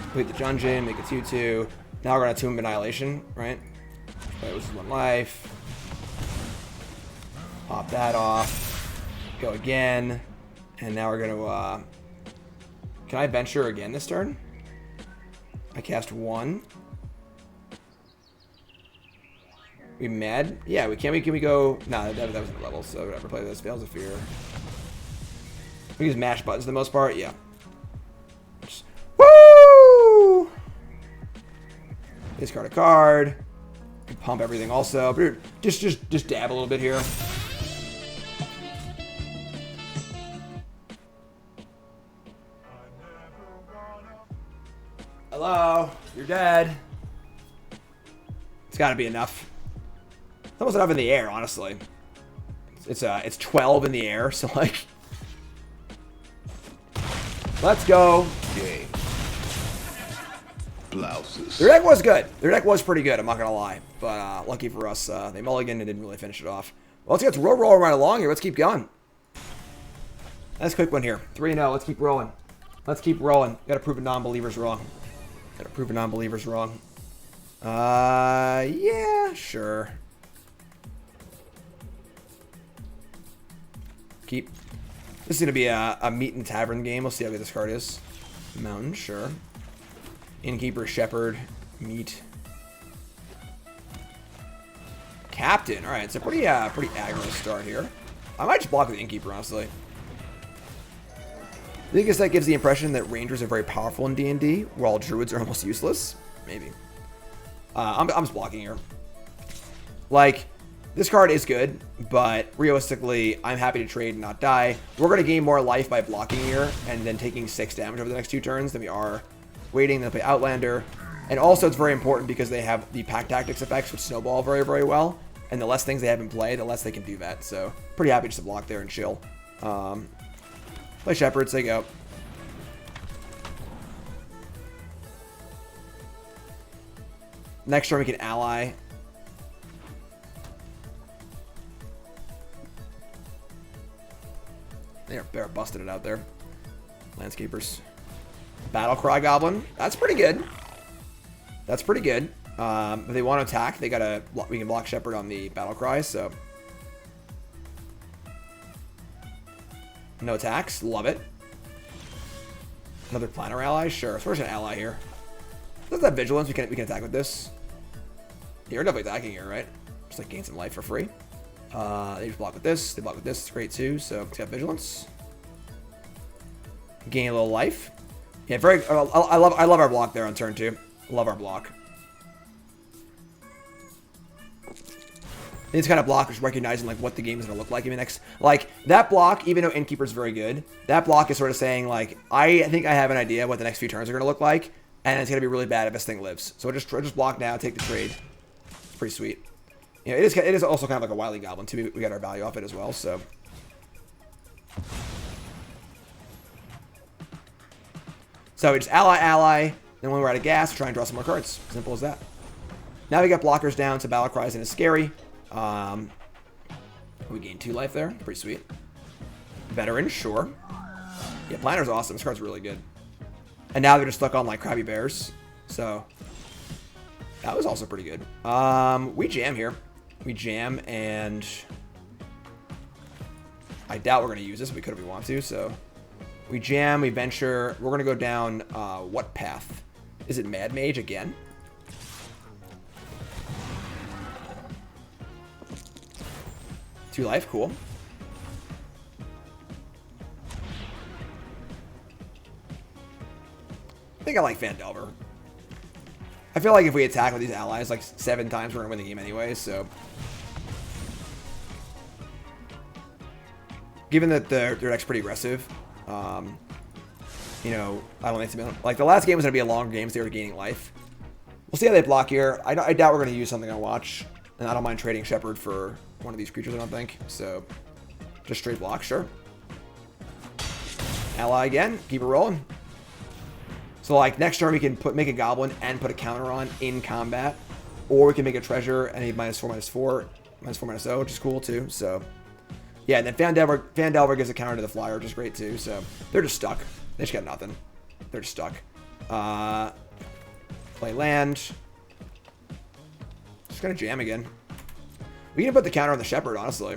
Complete the dungeon, make a 2/2. Now we're gonna Tomb of Annihilation, right? Play this is 1 life. Pop that off. Go again. And now we're gonna can I venture again this turn? I cast 1. We mad? Yeah, we can. We go. Nah, that wasn't the level. So whatever. Play this. Veils of Fear. We use mash buttons for the most part. Yeah. Just, woo! Discard a card. Pump everything also. But just dab a little bit here. Hello, you're dead. It's got to be enough. It's almost enough in the air, honestly. It's 12 in the air, so like, let's go. Game. Blouses. Their deck was good. Their deck was pretty good, I'm not gonna lie. But lucky for us, they mulliganed and didn't really finish it off. Well, let's get to roll right along here. Let's keep going. Nice quick one here. 3-0. Let's keep rolling. Let's keep rolling. Gotta prove a non-believers wrong. Gotta prove a non-believers wrong. Yeah, sure. Keep. This is gonna be a meat and tavern game. We'll see how good this card is. Mountain, sure. Innkeeper, Shepherd, meat. Captain. All right, it's a pretty aggro start here. I might just block with the Innkeeper, honestly. I think that gives the impression that Rangers are very powerful in D&D, while Druids are almost useless. Maybe. I'm just blocking here. Like, this card is good, but realistically, I'm happy to trade and not die. We're going to gain more life by blocking here, and then taking 6 damage over the next 2 turns than we are waiting. They'll play Outlander. And also, it's very important because they have the Pack Tactics effects, which snowball very, very well. And the less things they have in play, the less they can do that. So, pretty happy just to block there and chill. Play Shepherds, they go. Next turn we can ally. They're busting it out there. Landscapers. Battlecry Goblin. That's pretty good. That's pretty good. If they want to attack, we can block Shepherd on the Battlecry, so. No attacks. Love it. Another Planner ally? Sure. So we're just an ally here. Does that Vigilance? We can attack with this. Yeah, we're definitely attacking here, right? Just like gain some life for free. They just block with this. They block with this. It's great too. So it's got Vigilance. Gain a little life. Yeah, very. I love our block there on turn 2. Love our block. This kind of block is recognizing like what the game is going to look like in the next. Like that block, even though Innkeeper is very good, that block is sort of saying like I think I have an idea what the next few turns are going to look like, and it's going to be really bad if this thing lives. So just block now, take the trade. It's pretty sweet. Yeah, it is also kind of like a Wily Goblin too. We got our value off it as well. So we just ally. Then when we're out of gas, try and draw some more cards. Simple as that. Now we got blockers down, so Battle Cries and it's scary. We gain 2 life there. Pretty sweet. Veteran, sure. Yeah, Planner's awesome. This card's really good. And now they're just stuck on like Krabby Bears. So that was also pretty good. We jam here. We jam, and I doubt we're going to use this. We could if we want to. So we jam, we venture. We're going to go down what path? Is it Mad Mage again? Two life, cool. I think I like Vandelver. I feel like if we attack with these allies like 7 times, we're gonna win the game anyway, so. Given that their deck's pretty aggressive, you know, I don't think it's gonna be, like the last game was gonna be a longer game, so they were gaining life. We'll see how they block here. I doubt we're gonna use something on watch, and I don't mind trading Shepherd for one of these creatures, I don't think. So, just straight block, sure. Ally again, keep it rolling. So, like, next turn we can make a Goblin and put a counter on in combat. Or we can make a Treasure and a -4/-4, -4/-0, which is cool too. So, yeah, and then Vandelver gives a counter to the Flyer, which is great too. So, they're just stuck. They just got nothing. They're just stuck. Play land. Just gonna jam again. We can put the counter on the Shepherd, honestly.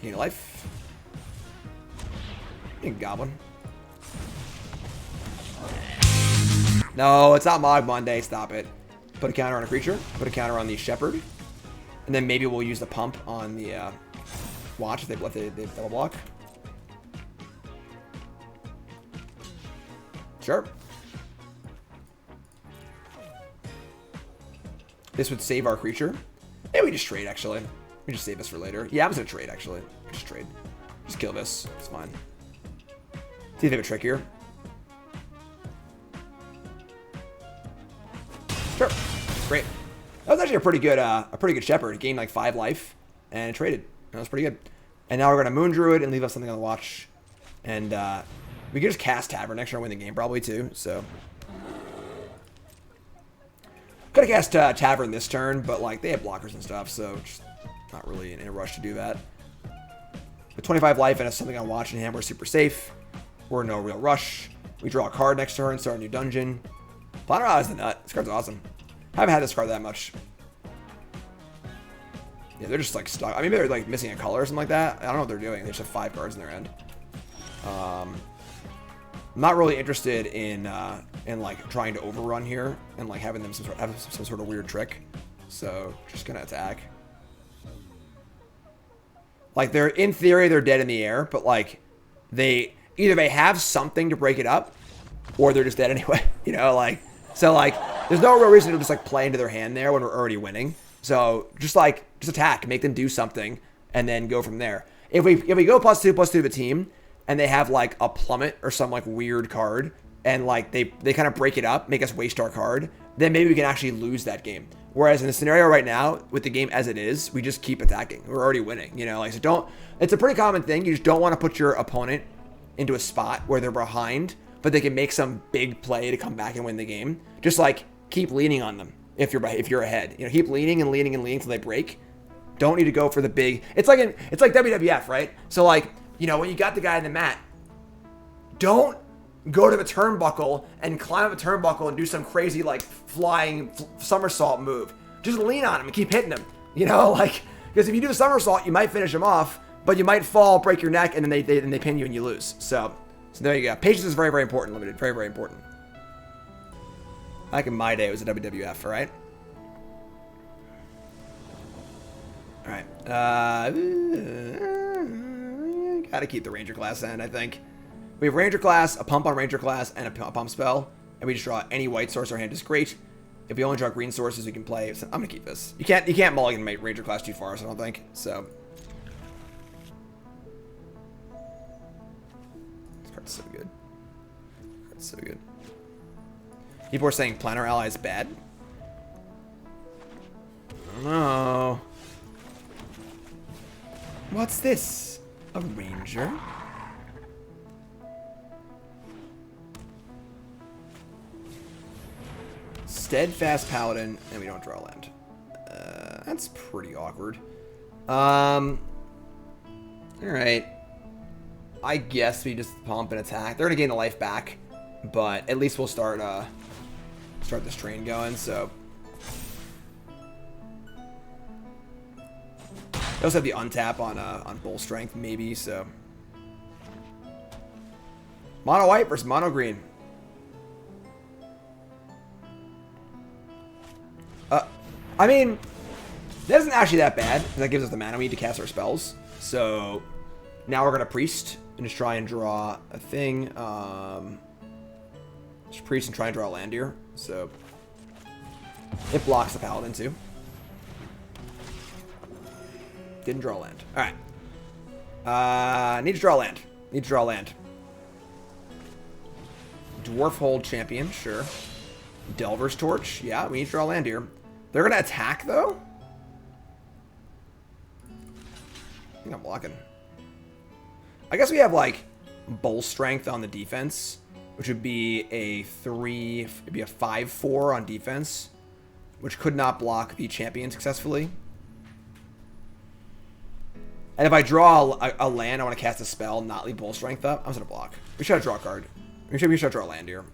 Need a life. Need a Goblin. No, it's not Mog Monday. Stop it. Put a counter on a creature. Put a counter on the Shepherd. And then maybe we'll use the pump on the Watch if they double block. Sure. This would save our creature. Maybe we just trade, actually. We just save this for later. Yeah, I'm just going to trade, actually. Just trade. Just kill this. It's fine. See if they have a trick here. Sure. Great. That was actually a pretty good Shepherd. It gained like 5 life and it traded. That was pretty good. And now we're going to Moon Druid and leave us something on the watch. And we can just cast Tavern next turn and win the game probably too. So could have cast Tavern this turn, but like they have blockers and stuff, so just not really in a rush to do that. With 25 life and something on watch in hand, we're super safe. We're in no real rush. We draw a card next turn, start a new dungeon. Planner Eye is the nut. This card's awesome. I haven't had this card that much. Yeah, they're just like stuck. I mean, they're like missing a color or something like that. I don't know what they're doing. They just have 5 cards in their end. I'm not really interested in like trying to overrun here and like having them have some sort of weird trick. So just gonna attack. Like they're in theory they're dead in the air, but like they have something to break it up, or they're just dead anyway. You know, like so like there's no real reason to just like play into their hand there when we're already winning. So just attack, make them do something, and then go from there. If we go +2/+2 to the team, and they have like a plummet or some like weird card, and like they kind of break it up, make us waste our card, then maybe we can actually lose that game. Whereas in the scenario right now, with the game as it is, we just keep attacking. We're already winning, you know. Like so it's a pretty common thing. You just don't want to put your opponent into a spot where they're behind, but they can make some big play to come back and win the game. Just like keep leaning on them if you're ahead. You know, keep leaning and leaning and leaning until they break. Don't need to go for the big. It's like WWF, right? So like, you know, when you got the guy in the mat, don't go to the turnbuckle and climb a turnbuckle and do some crazy like flying somersault move. Just lean on him and keep hitting him. You know, like because if you do the somersault, you might finish him off, but you might fall, break your neck, and then they pin you and you lose. So there you go. Patience is very, very important. Limited, very, very important. Back in my day, it was a WWF. All right. All right. Gotta keep the Ranger class in, I think. We have Ranger class, a pump on Ranger class, and a pump spell. And we just draw any white source our hand is great. If we only draw green sources, we can play. So I'm gonna keep this. You can't mulligan my Ranger class too far, so I don't think. So this card's so good. That's so good. People are saying Planner Ally is bad. I don't know. What's this? A Ranger? Steadfast Paladin, and we don't draw land. That's pretty awkward. Alright. I guess we just pump and attack. They're gonna gain a life back, but at least we'll start this train going, so. They also have the untap on Bull Strength, maybe, so. Mono white versus mono green. I mean, that isn't actually that bad, because that gives us the mana we need to cast our spells. So, now we're going to Priest, and just try and draw a thing. Just Priest and try and draw a land here. So, it blocks the Paladin, too. Didn't draw land. Alright. Need to draw land. Need to draw land. Dwarf Hold Champion, sure. Delver's Torch. Yeah, we need to draw land here. They're going to attack, though? I think I'm blocking. I guess we have, like, Bull Strength on the defense, which would be a 3... It'd be a 5/4 on defense, which could not block the champion successfully. And if I draw a land, I want to cast a spell, not leave Bull Strength up. I'm just going to block. We should draw a card. We should draw a land here.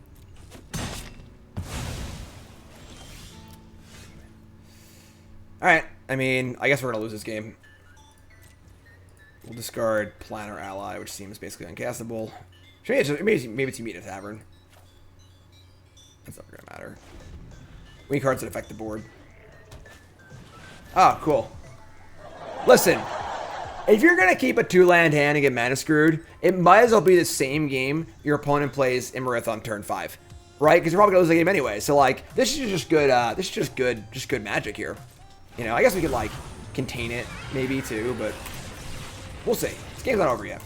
Alright, I mean, I guess we're going to lose this game. We'll discard Planner Ally, which seems basically uncastable. Maybe it's you meet in a tavern. That's not going to matter. We need cards that affect the board. Oh, cool. Listen, If you're going to keep a 2-land hand and get mana screwed, it might as well be the same game your opponent plays Immorith on turn 5. Right? Because you're probably going to lose the game anyway. So, like, this is just good, just good magic here. You know, I guess we could, like, contain it, maybe, too, but we'll see. This game's not over yet.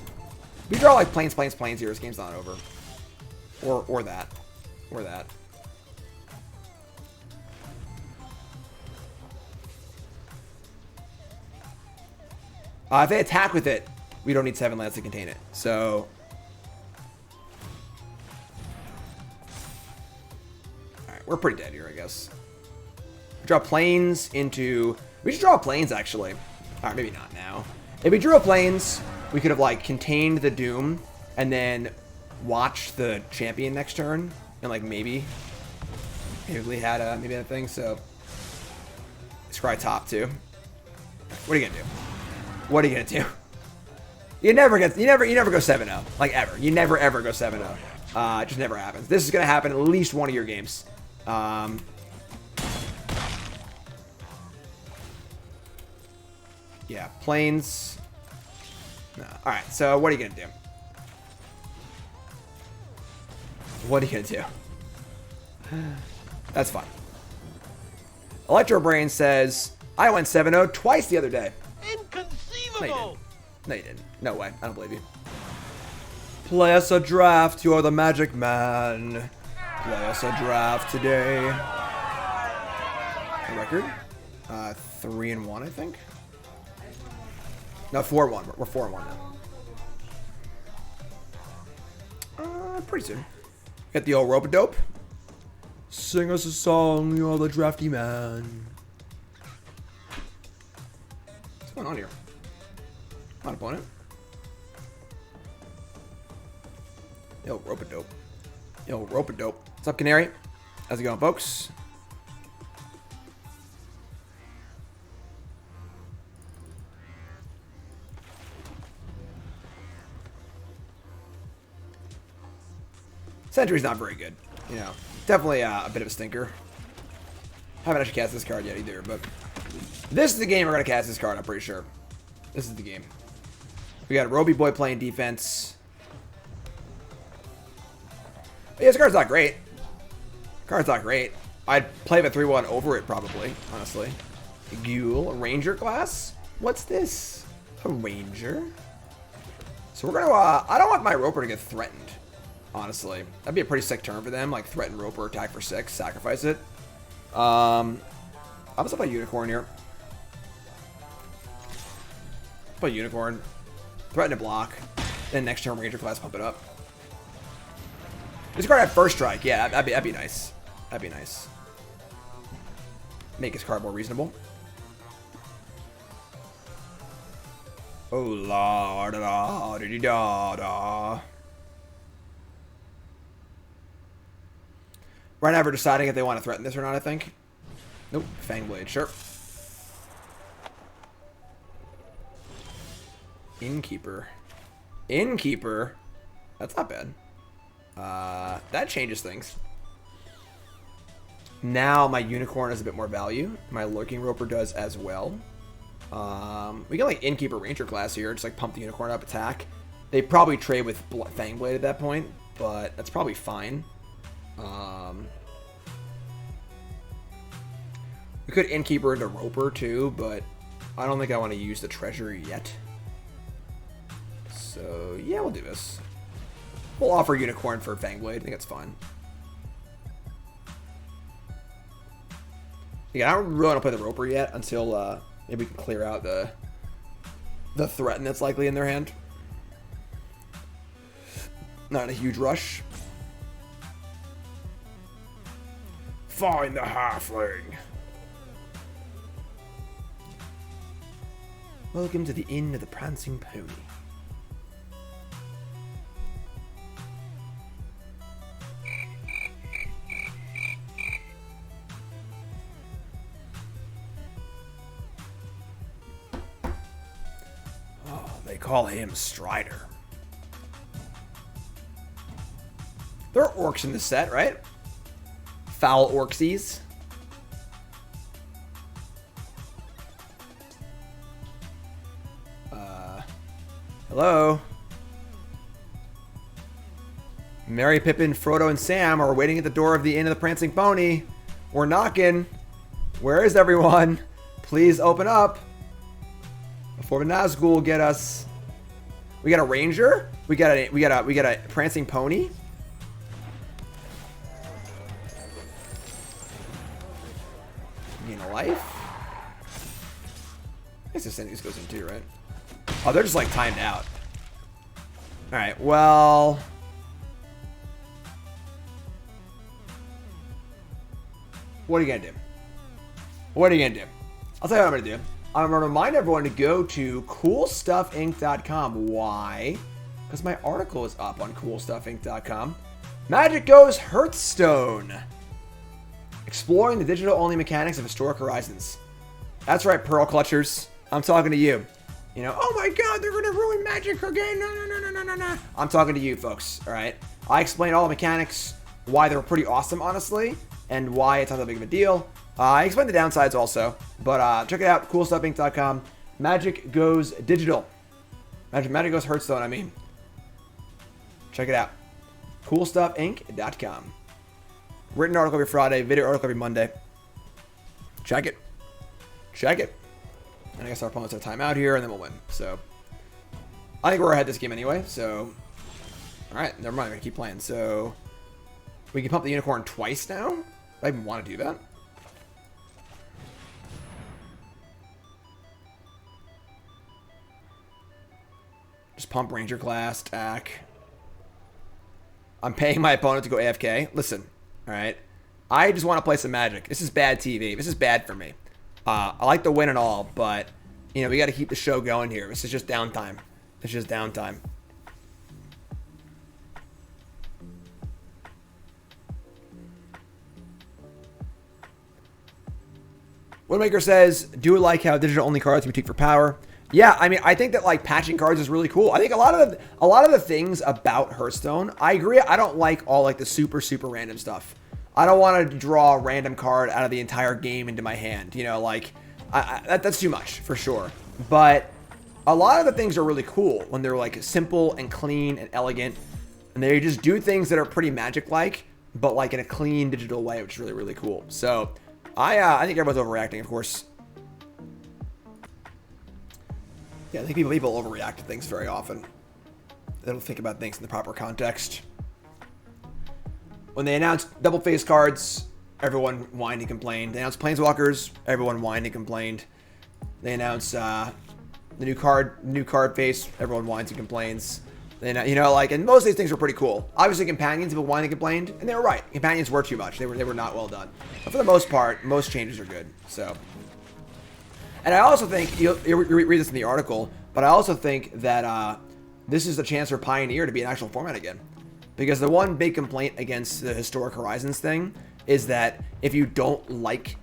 We draw, like, planes here. This game's not over. Or that. Or that. If they attack with it, we don't need 7 lands to contain it. So, alright, we're pretty dead here, I guess. Draw planes into... We should draw planes, actually. Alright, maybe not now. If we drew a planes, we could have, like, contained the Doom, and then watched the champion next turn, and, like, maybe we had a thing, so... Scry top, too. What are you gonna do? What are you gonna do? You never go 7-0, like ever. You never ever go 7-0. It just never happens. This is gonna happen at least one of your games. Yeah, planes. No. All right. So what are you gonna do? What are you gonna do? That's fine. Electro Brain says I went 7-0 twice the other day. Inconceivable! No, you didn't. No way. I don't believe you. Play us a draft. You're the magic man. Play us a draft today. A record? 3-1, I think. No, 4-1. We're 4-1 now. Pretty soon. Get the old rope-a-dope. Sing us a song. You're the drafty man. What's going on here? Not opponent. Yo, rope-a-dope. Yo, rope-a-dope. What's up, Canary? How's it going, folks? Sentry's not very good. You know, definitely a bit of a stinker. Haven't actually cast this card yet either, but this is the game we're going to cast this card, I'm pretty sure. This is the game. We got Roby Boy playing defense. Yeah, this card's not great. Card's not great. I'd play the 3-1 over it, probably, honestly. Ghoul, a Ranger class? What's this? A Ranger? So we're going to, I don't want my Roper to get threatened, honestly. That'd be a pretty sick turn for them, like threaten Roper, attack for 6, sacrifice it. I'm going to play Unicorn here. Play Unicorn. Threaten to block. Then next turn, Ranger class, pump it up. This card had first strike. Yeah, that'd be nice. That'd be nice. Make his card more reasonable. Oh, la da da da da da. Right now, we're deciding if they want to threaten this or not, I think. Nope. Fangblade, sure. Innkeeper. Innkeeper? That's not bad. That changes things. Now my Unicorn has a bit more value. My Lurking Roper does as well. We can like Innkeeper Ranger class here. Just like pump the Unicorn up, attack. They probably trade with Fangblade at that point, but that's probably fine. We could Innkeeper into Roper too, but I don't think I want to use the Treasury yet. So yeah, we'll do this. We'll offer Unicorn for Fangblade. I think that's fine. Yeah, I don't really want to play the Roper yet until maybe we can clear out the threat that's likely in their hand. Not a huge rush. Find the halfling. Welcome to the Inn of the Prancing Pony. They call him Strider. There are orcs in this set, right? Foul orcsies. Hello? Merry, Pippin, Frodo, and Sam are waiting at the door of the Inn of the Prancing Pony. We're knocking. Where is everyone? Please open up. Before the Nazgul get us. We got a ranger? We got a prancing pony? Gain a life? I guess this thing goes in too, right? Oh, they're just like timed out. Alright, well. What are you gonna do? What are you gonna do? I'll tell you what I'm gonna do. I'm gonna remind everyone to go to coolstuffinc.com. Why? Because my article is up on coolstuffinc.com. Magic Goes Hearthstone. Exploring the digital-only mechanics of Historic Horizons. That's right, Pearl Clutchers. I'm talking to you. You know, oh my god, they're gonna ruin Magic again. No. I'm talking to you, folks, alright? I explained all the mechanics, why they were pretty awesome, honestly, and why it's not that big of a deal. I explained the downsides also, but check it out, coolstuffinc.com. Magic Goes Digital. Magic Goes Hearthstone, I mean. Check it out. coolstuffinc.com. Written article every Friday, video article every Monday. Check it. Check it. And I guess our opponents have timeout here, and then we'll win. So, I think we're ahead this game anyway, so. Alright, never mind, we're going to keep playing. So, we can pump the unicorn twice now? Do I even want to do that? Just pump Ranger class, attack. I'm paying my opponent to go AFK. Listen, alright. I just want to play some Magic. This is bad TV. This is bad for me. I like to win and all, but, you know, we got to keep the show going here. This is just downtime. It's just downtime. Widowmaker says, do like how digital-only cards boutique for power. Yeah, I mean, I think that like patching cards is really cool. I think a lot of the things about Hearthstone, I agree. I don't like all like the super random stuff. I don't want to draw a random card out of the entire game into my hand. You know, like that's too much for sure. But a lot of the things are really cool when they're like simple and clean and elegant, and they just do things that are pretty Magic-like, but like in a clean digital way, which is really cool. So I think everyone's overreacting, of course. Yeah, I think people overreact to things very often. They don't think about things in the proper context. When they announced double-face cards, everyone whined and complained. They announced Planeswalkers, everyone whined and complained. They announced the new card face, everyone whines and complains. Then you know, like, and most of these things were pretty cool. Obviously, Companions, people whined and complained, and they were right. Companions were too much. They were not well done. But for the most part, most changes are good. So, and I also think you read this in the article, but I also think that this is a chance for Pioneer to be an actual format again. Because the one big complaint against the Historic Horizons thing is that if you don't like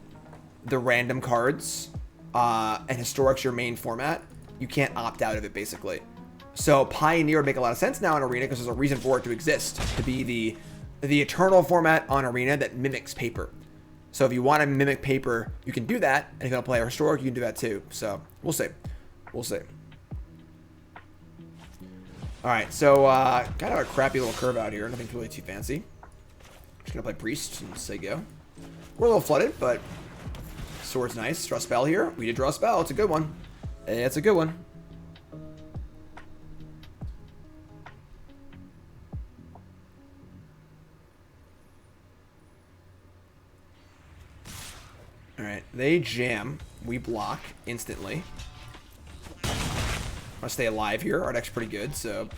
the random cards and Historic's your main format, you can't opt out of it, basically. So Pioneer would make a lot of sense now in Arena because there's a reason for it to exist, to be the eternal format on Arena that mimics paper. So if you want to mimic paper, you can do that, and if you want to play Historic, you can do that too. So we'll see. We'll see. Alright, so kind of a crappy little curve out here. Nothing really too fancy. Just gonna play Priest and say go. We're a little flooded, but sword's nice. Draw a spell here. We did draw a spell. It's a good one. It's a good one. Alright, they jam. We block instantly. I want to stay alive here. Our deck's pretty good, so.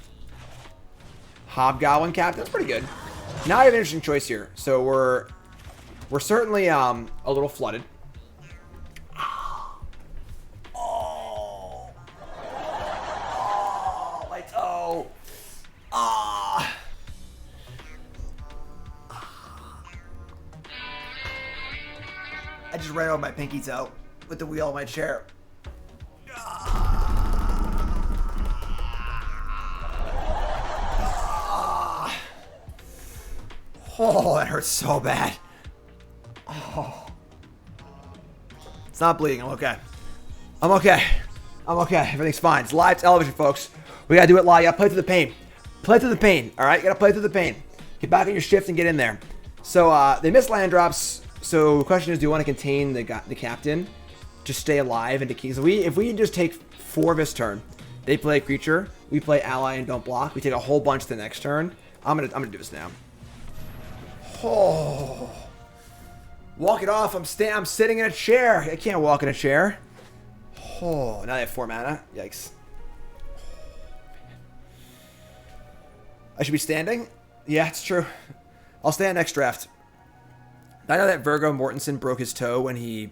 Hobgoblin Cap, that's pretty good. Now I have an interesting choice here. So we're certainly a little flooded. Oh, my toe. Ah. I just ran over my pinky toe with the wheel of my chair. Oh, that hurts so bad. Oh. It's not bleeding. I'm okay. I'm okay. I'm okay. Everything's fine. It's live television, folks. We gotta do it live. You gotta play through the pain. Play through the pain. All right, you gotta play through the pain. Get back on your shift and get in there. So they missed land drops. So the question is, do you want to contain the captain, just stay alive into keys? If we just take 4 of his turn, they play a creature, we play ally and don't block. We take a whole bunch the next turn. I'm gonna do this now. Oh, walk it off. I'm sitting in a chair. I can't walk in a chair. Oh, now they have 4 mana. Yikes. I should be standing? Yeah, it's true. I'll stand next draft. I know that Virgo Mortensen broke his toe when he...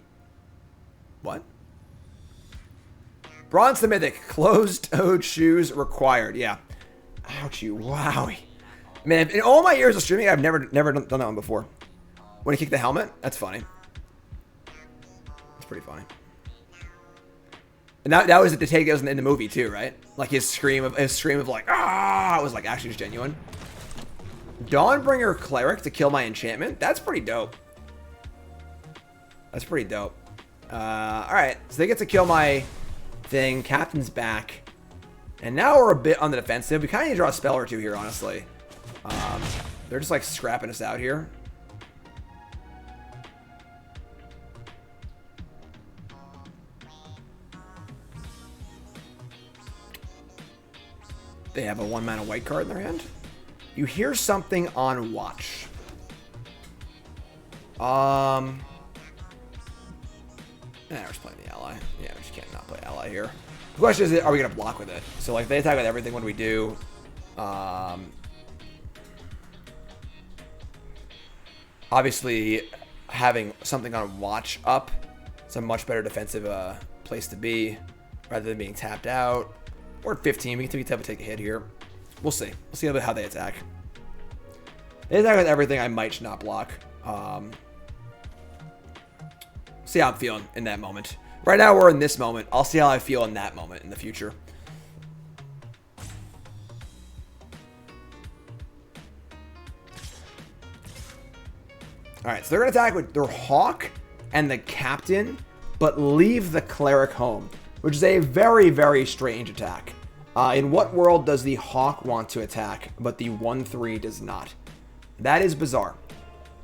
What? Bronze the Mythic. Closed-toed shoes required. Yeah. Ouchie. Wowie. Man, in all my years of streaming, I've never done that one before. When he kicked the helmet? That's funny. That's pretty funny. And that was the take that was in the movie too, right? Like his scream of like, ah, it was like actually just genuine. Dawnbringer Cleric to kill my enchantment? That's pretty dope. That's pretty dope. Alright, so they get to kill my thing. Captain's back. And now we're a bit on the defensive. We kind of need to draw a spell or two here, honestly. They're just like scrapping us out here. They have a 1-mana white card in their hand. You hear something on watch. We're just playing the ally. Yeah, we just can't not play ally here. The question is, are we gonna block with it? So like, if they attack with everything, what do we do? Obviously, having something on watch up, it's a much better defensive place to be, rather than being tapped out. We're at 15. We can take a hit here. We'll see. We'll see how they attack. They attack with everything. I might not block. See how I'm feeling in that moment. Right now, we're in this moment. I'll see how I feel in that moment in the future. All right, so they're going to attack with their Hawk and the Captain, but leave the Cleric home, which is a very, very strange attack. In what world does the Hawk want to attack, but the 1/3 does not? That is bizarre.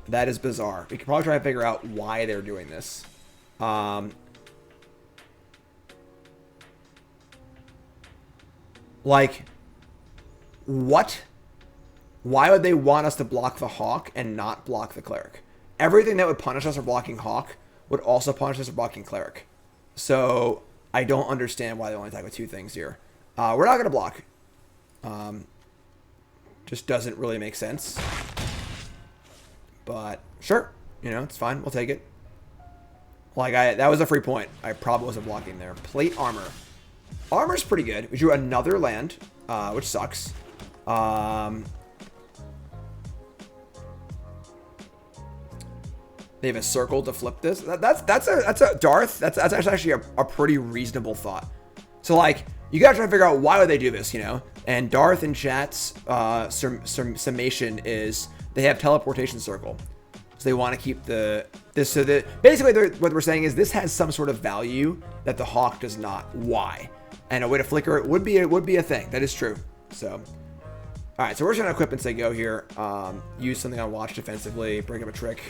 That is bizarre. We could probably try to figure out why they're doing this. Like, what? Why would they want us to block the Hawk and not block the Cleric? Everything that would punish us for blocking Hawk would also punish us for blocking Cleric. So I don't understand why they only attack with 2 things here. We're not going to block. Just doesn't really make sense. But sure, you know, it's fine. We'll take it. Like, that was a free point. I probably wasn't blocking there. Plate armor. Armor's pretty good. We drew another land, which sucks. They have a circle to flip this. That's a Darth. That's actually a pretty reasonable thought. So like, you gotta try to figure out why would they do this, you know? And Darth in chat's summation is they have teleportation circle, so they want to keep this. So that basically what we're saying is this has some sort of value that the Hawk does not. Why? And a way to flicker it would be a thing. That is true. So, all right. So we're just gonna equip and say go here. Use something on watch defensively. Bring up a trick.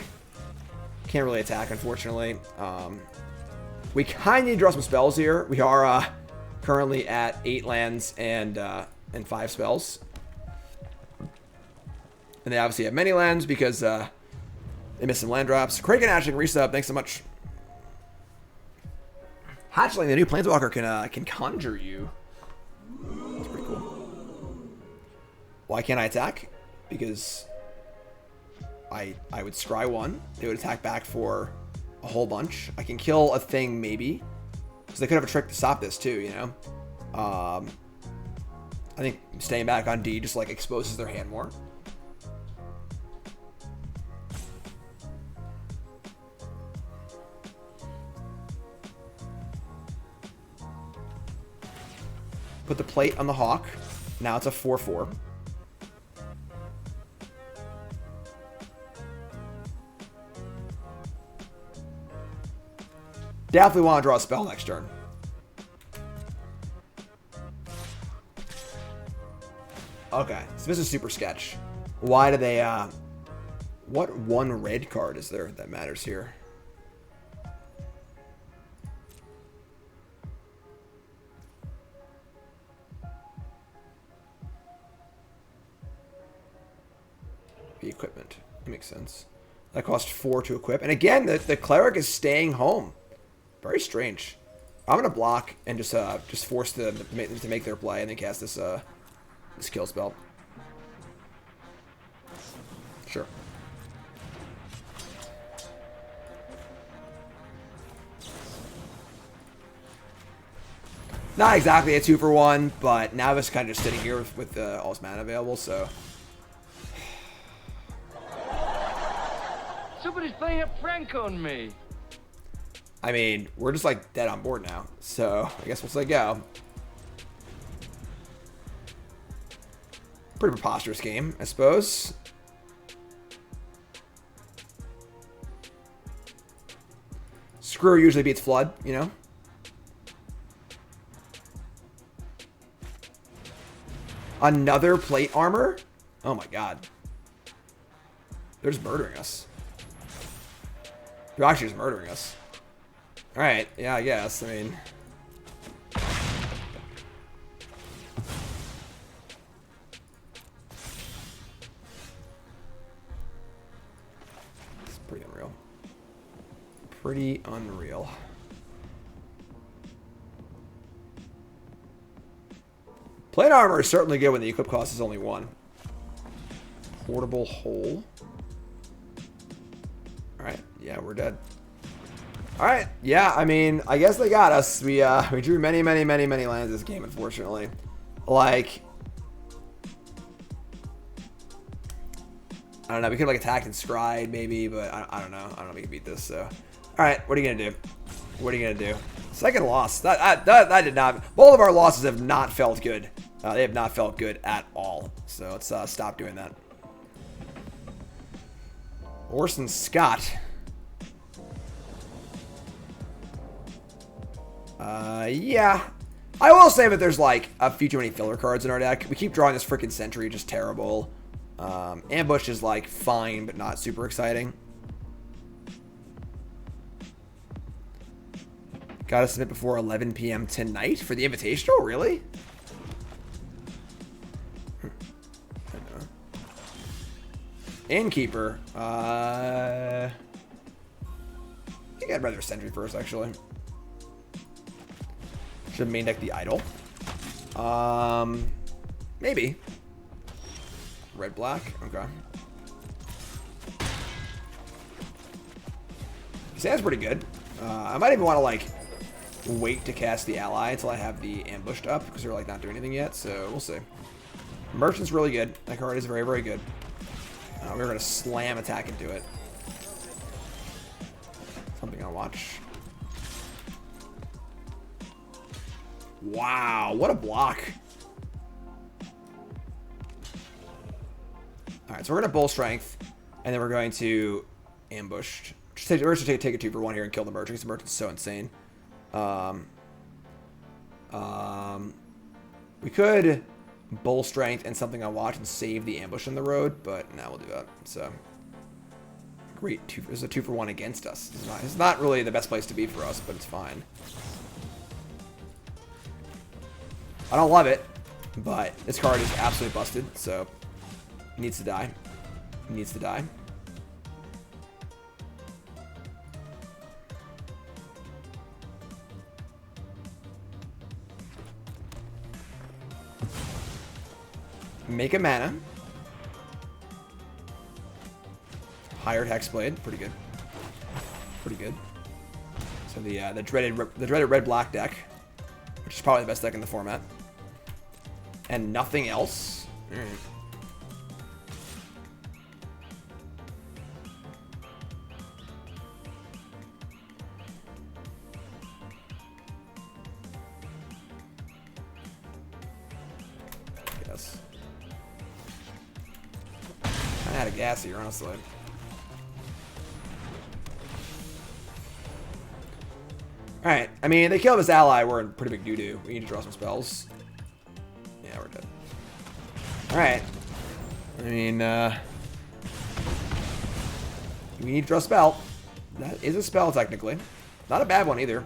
Can't really attack, unfortunately. We kind of need to draw some spells here. We are currently at 8 lands and 5 spells. And they obviously have many lands because they missed some land drops. Kraken Hatchling resub, thanks so much. Hatchling, the new Planeswalker, can conjure you. That's pretty cool. Why can't I attack? Because I would scry 1. They would attack back for a whole bunch. I can kill a thing maybe. Because they could have a trick to stop this too, you know? I think staying back on D just like exposes their hand more. Put the plate on the Hawk. Now it's a 4/4. Definitely want to draw a spell next turn. Okay, so this is super sketch. Why do they, what one red card is there that matters here? The equipment. That makes sense. That cost 4 to equip. And again, the cleric is staying home. Very strange. I'm gonna block and just force them to make their play and then cast this this kill spell. Sure. Not exactly a 2-for-1, but now it's kind of just sitting here with all his mana available, so. Somebody's playing a prank on me. I mean, we're just like dead on board now, so I guess we'll say go. Pretty preposterous game, I suppose. Screw usually beats Flood, you know? Another plate armor? Oh my god. They're just murdering us. They're actually just murdering us. Alright, yeah, I guess. I mean... It's pretty unreal. Pretty unreal. Plate armor is certainly good when the equip cost is only 1. Portable hole. Alright, yeah, we're dead. Alright, yeah, I mean, I guess they got us. We drew many lands this game, unfortunately. Like, I don't know, we could have like attacked and scryed maybe, but I don't know. I don't know if we can beat this, so. Alright, what are you gonna do? What are you gonna do? Second loss. That did not. Both of our losses have not felt good. They have not felt good at all. So let's stop doing that. Orson Scott. Yeah. I will say that there's like a few too many filler cards in our deck. We keep drawing this freaking Sentry, just terrible. Ambush is like fine, but not super exciting. Gotta submit before 11 p.m. tonight for the Invitational? Really? I don't know. Innkeeper. I think I'd rather Sentry first, actually. Should main deck the Idol. Maybe. Red, black. Okay. His hand's pretty good. I might even want to, like, wait to cast the ally until I have the ambushed up because they're like not doing anything yet, so we'll see. Merchant's really good. That card is very good. We're gonna slam attack into it. Something I'll watch. Wow, what a block. Alright, so we're gonna Bull Strength and then we're going to ambush. We're just take a 2-for-1 here and kill the merchant because the merchant's so insane. We could Bull Strength and something on watch and save the ambush in the road, but now we'll do that. So great, this is a 2-for-1 against us. It's not really the best place to be for us, but it's fine. I don't love it, but this card is absolutely busted, so it needs to die. It needs to die. Make a mana. Hired Hexblade, pretty good. Pretty good. So the dreaded red black deck, which is probably the best deck in the format, and nothing else. All right. Yes. Kind of out of gas here, honestly. Alright, I mean, they kill this ally, we're in pretty big doo-doo. We need to draw some spells. Yeah, we're dead. Alright. I mean, we need to draw a spell. That is a spell, technically. Not a bad one, either.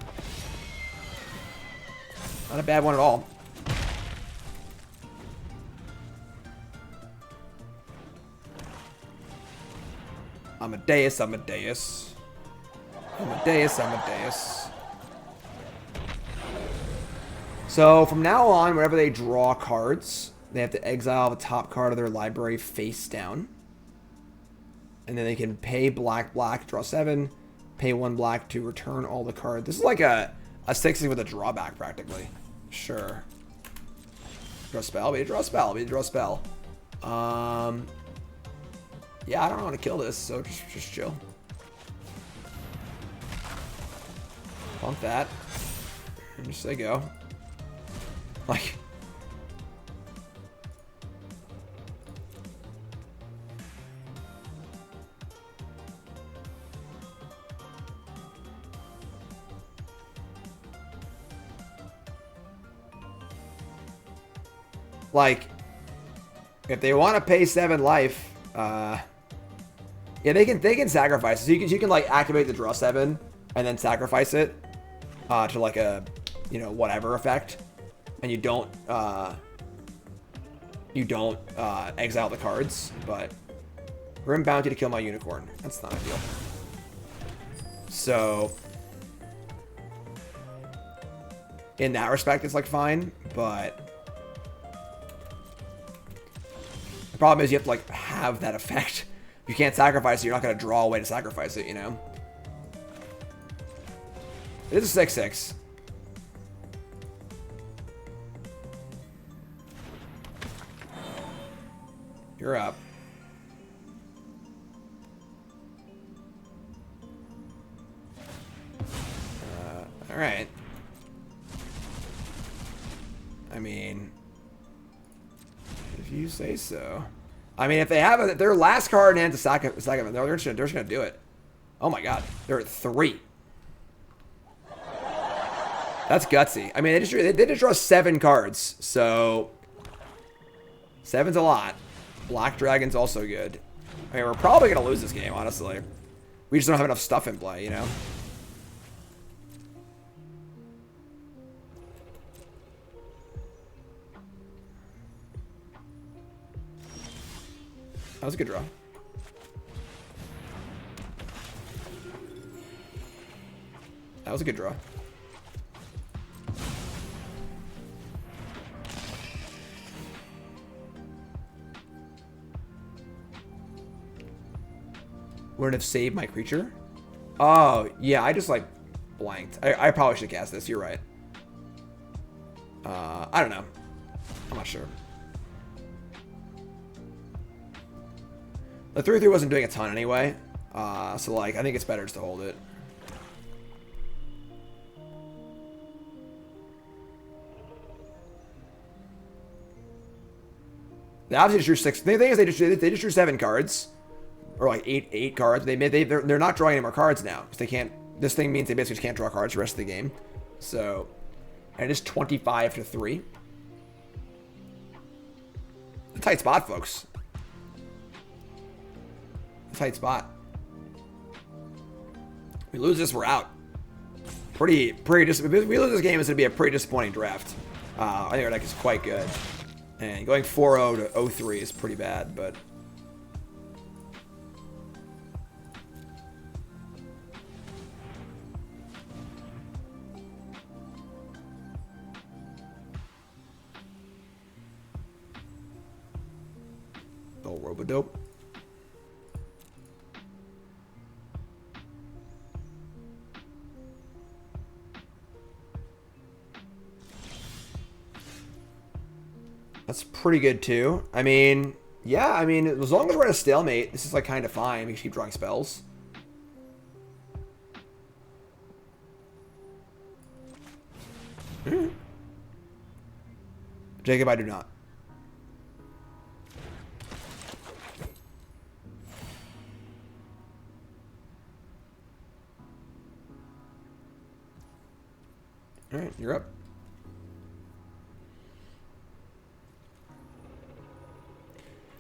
Not a bad one at all. Amadeus, Amadeus. Amadeus, Amadeus. So, from now on, whenever they draw cards, they have to exile the top card of their library face down. And then they can pay black, draw 7, pay 1 black to return all the cards. This is like a 6 with a drawback, practically. Sure. Draw a spell, we draw a spell, we draw a spell. Yeah, I don't want to kill this, so just chill. Bump that. And just say go. Like... Like, if they want to pay 7 life, yeah, they can sacrifice it. So you can like activate the draw 7 and then sacrifice it to like a, you know, whatever effect, and you don't exile the cards. But Grim Bounty to kill my unicorn. That's not ideal. So in that respect, it's like fine, but. Problem is you have to like have that effect. If you can't sacrifice it, you're not going to draw a way to sacrifice it, you know? It is a 6/6. You're up. Alright. I mean... If you say so. I mean, if they have their last card and to sack it, they're just gonna do it. Oh my god, they're at 3. That's gutsy. I mean, they just draw 7 cards, so 7's a lot. Black Dragon's also good. I mean, we're probably gonna lose this game, honestly. We just don't have enough stuff in play, you know. That was a good draw. That was a good draw. Wouldn't have saved my creature? Oh, yeah, I just like blanked. I probably should cast this, you're right. I don't know. I'm not sure. The 3/3 wasn't doing a ton anyway, so like I think it's better just to hold it. They obviously just drew 6. The thing is, they just drew 7 cards, or like 8 cards. They're not drawing any more cards now because they can't. This thing means they basically just can't draw cards the rest of the game. So, and it is 25-3. A tight spot, folks. Tight spot. We lose this, we're out. If we lose this game, it's gonna be a pretty disappointing draft. I think our deck is quite good, and going 4-0 to 0-3 is pretty bad, but. Oh, Robodope. That's pretty good too. I mean, yeah, I mean, as long as we're at a stalemate, this is like kind of fine. We can keep drawing spells. Jacob, I do not. All right, you're up.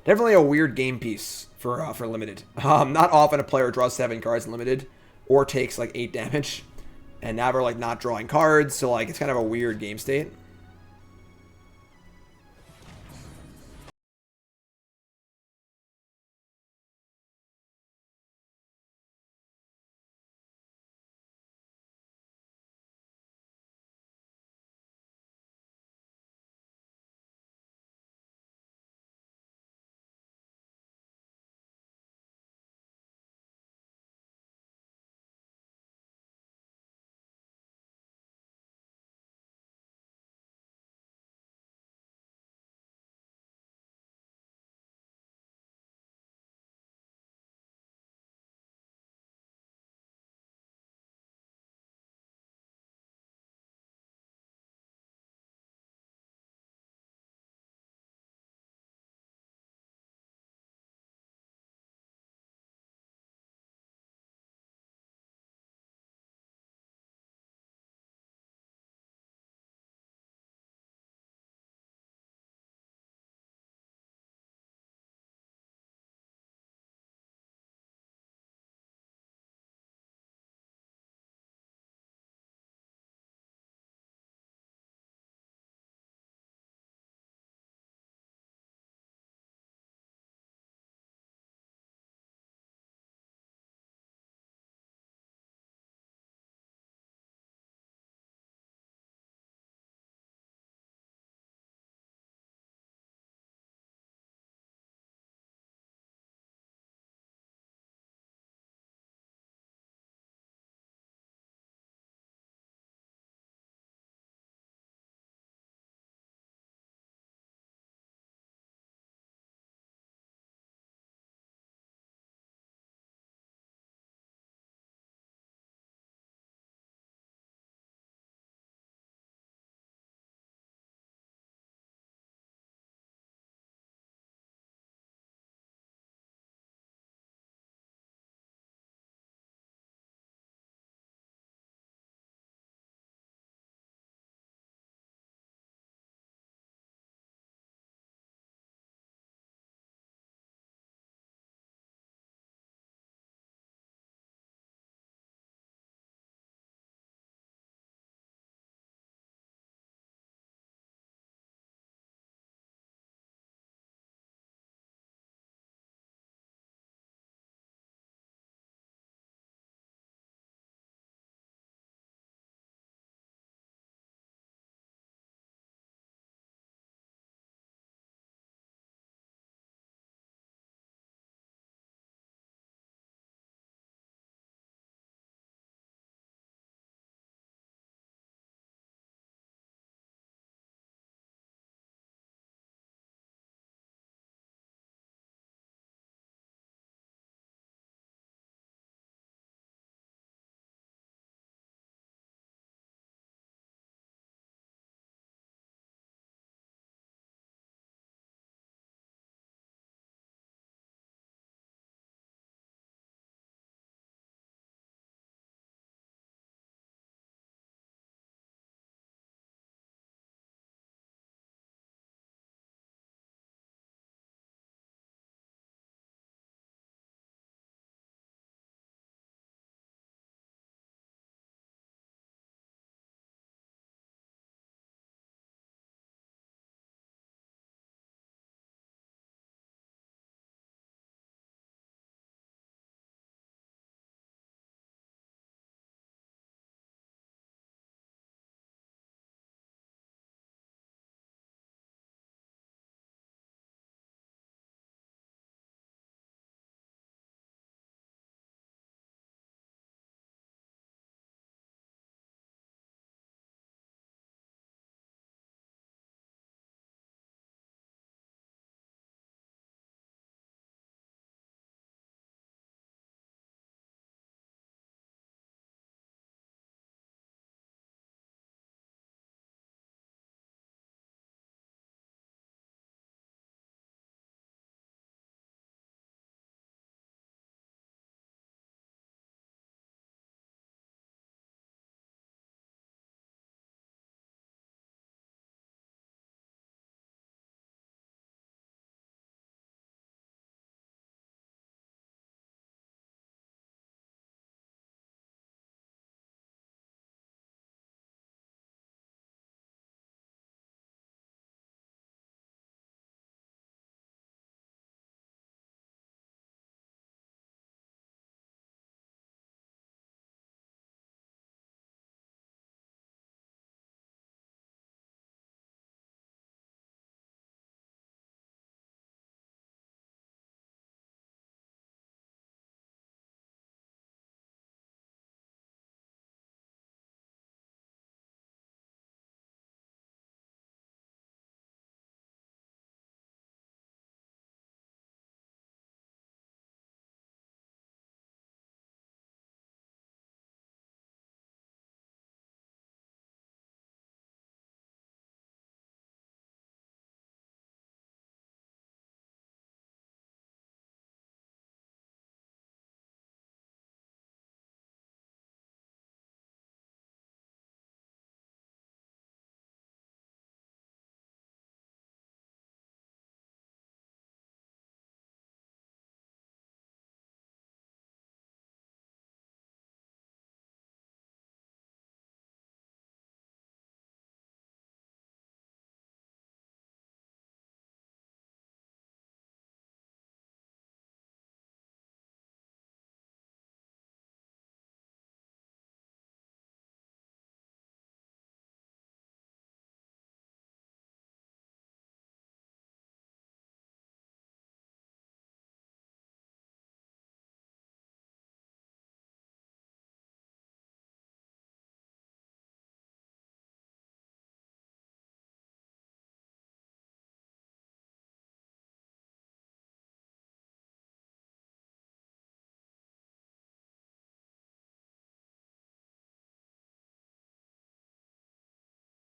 Definitely a weird game piece for limited. Not often a player draws 7 cards in limited or takes like 8 damage, and now we're like not drawing cards, so like it's kind of a weird game state.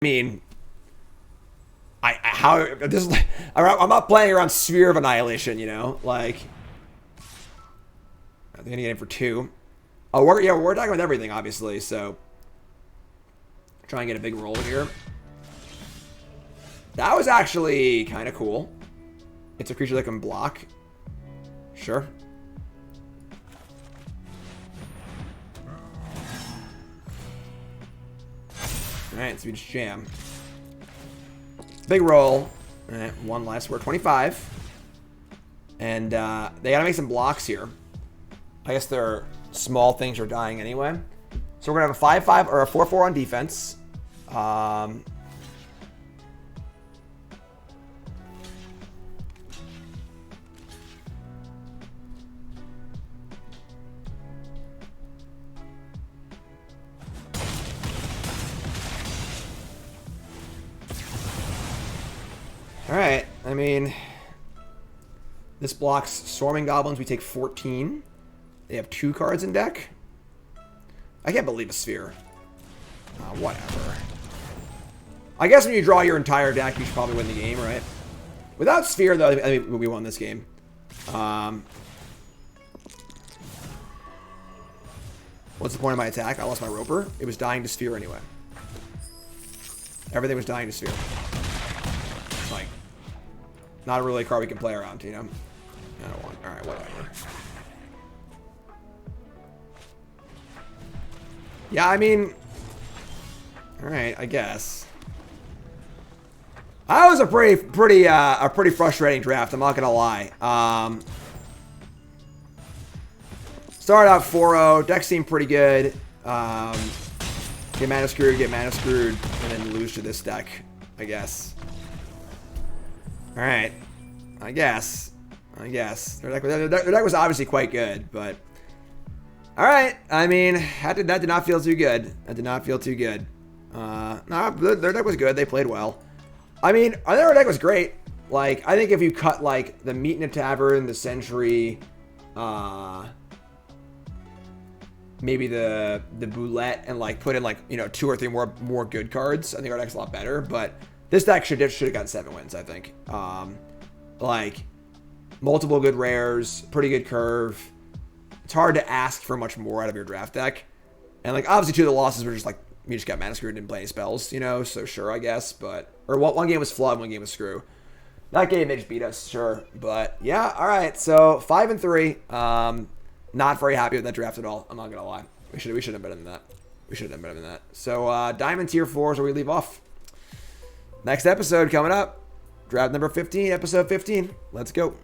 mean, I'm not playing around Sphere of Annihilation, you know, like. They're gonna get in for 2. Oh, we're attacking with everything, obviously. So try and get a big roll here. That was actually kind of cool. It's a creature that can block. Sure. Alright, so we just jam. Big roll. Alright, 1 life, so we're 25. And they gotta make some blocks here. I guess their small things are dying anyway. So we're gonna have a 5-5 or a 4-4 on defense. Alright, I mean, this blocks Swarming Goblins. We take 14. They have 2 cards in deck. I can't believe a Sphere. Whatever. I guess when you draw your entire deck, you should probably win the game, right? Without Sphere, though, I think we won this game. What's the point of my attack? I lost my Roper. It was dying to Sphere anyway. Everything was dying to Sphere. Like, not really a card we can play around, you know? I don't want. Alright, whatever. Yeah, I mean, all right, I guess. That was a pretty frustrating draft. I'm not gonna lie. Started out 4-0. Deck seemed pretty good. Get mana screwed, and then lose to this deck, I guess. All right, I guess. Their deck was obviously quite good, but. All right, I mean, that did not feel too good. No, their deck was good. They played well. I mean, their deck was great. Like, I think if you cut, like, the Meat in a Tavern, the Sentry, maybe the Boulette, and, like, put in, like, you know, 2 or 3 more good cards, I think our deck's a lot better. But this deck should have gotten 7 wins, I think. Like, multiple good rares, pretty good curve. It's hard to ask for much more out of your draft deck. And, like, obviously 2 of the losses were just, like, you just got mana screwed and didn't play any spells, you know? So, sure, I guess. But, or one game was Flood, one game was Screw. That game, they just beat us, sure. But, yeah, all right. So, 5-3. Not very happy with that draft at all. I'm not going to lie. We should have been in that. So, Diamond Tier 4 is where we leave off. Next episode coming up. Draft number 15, episode 15. Let's go.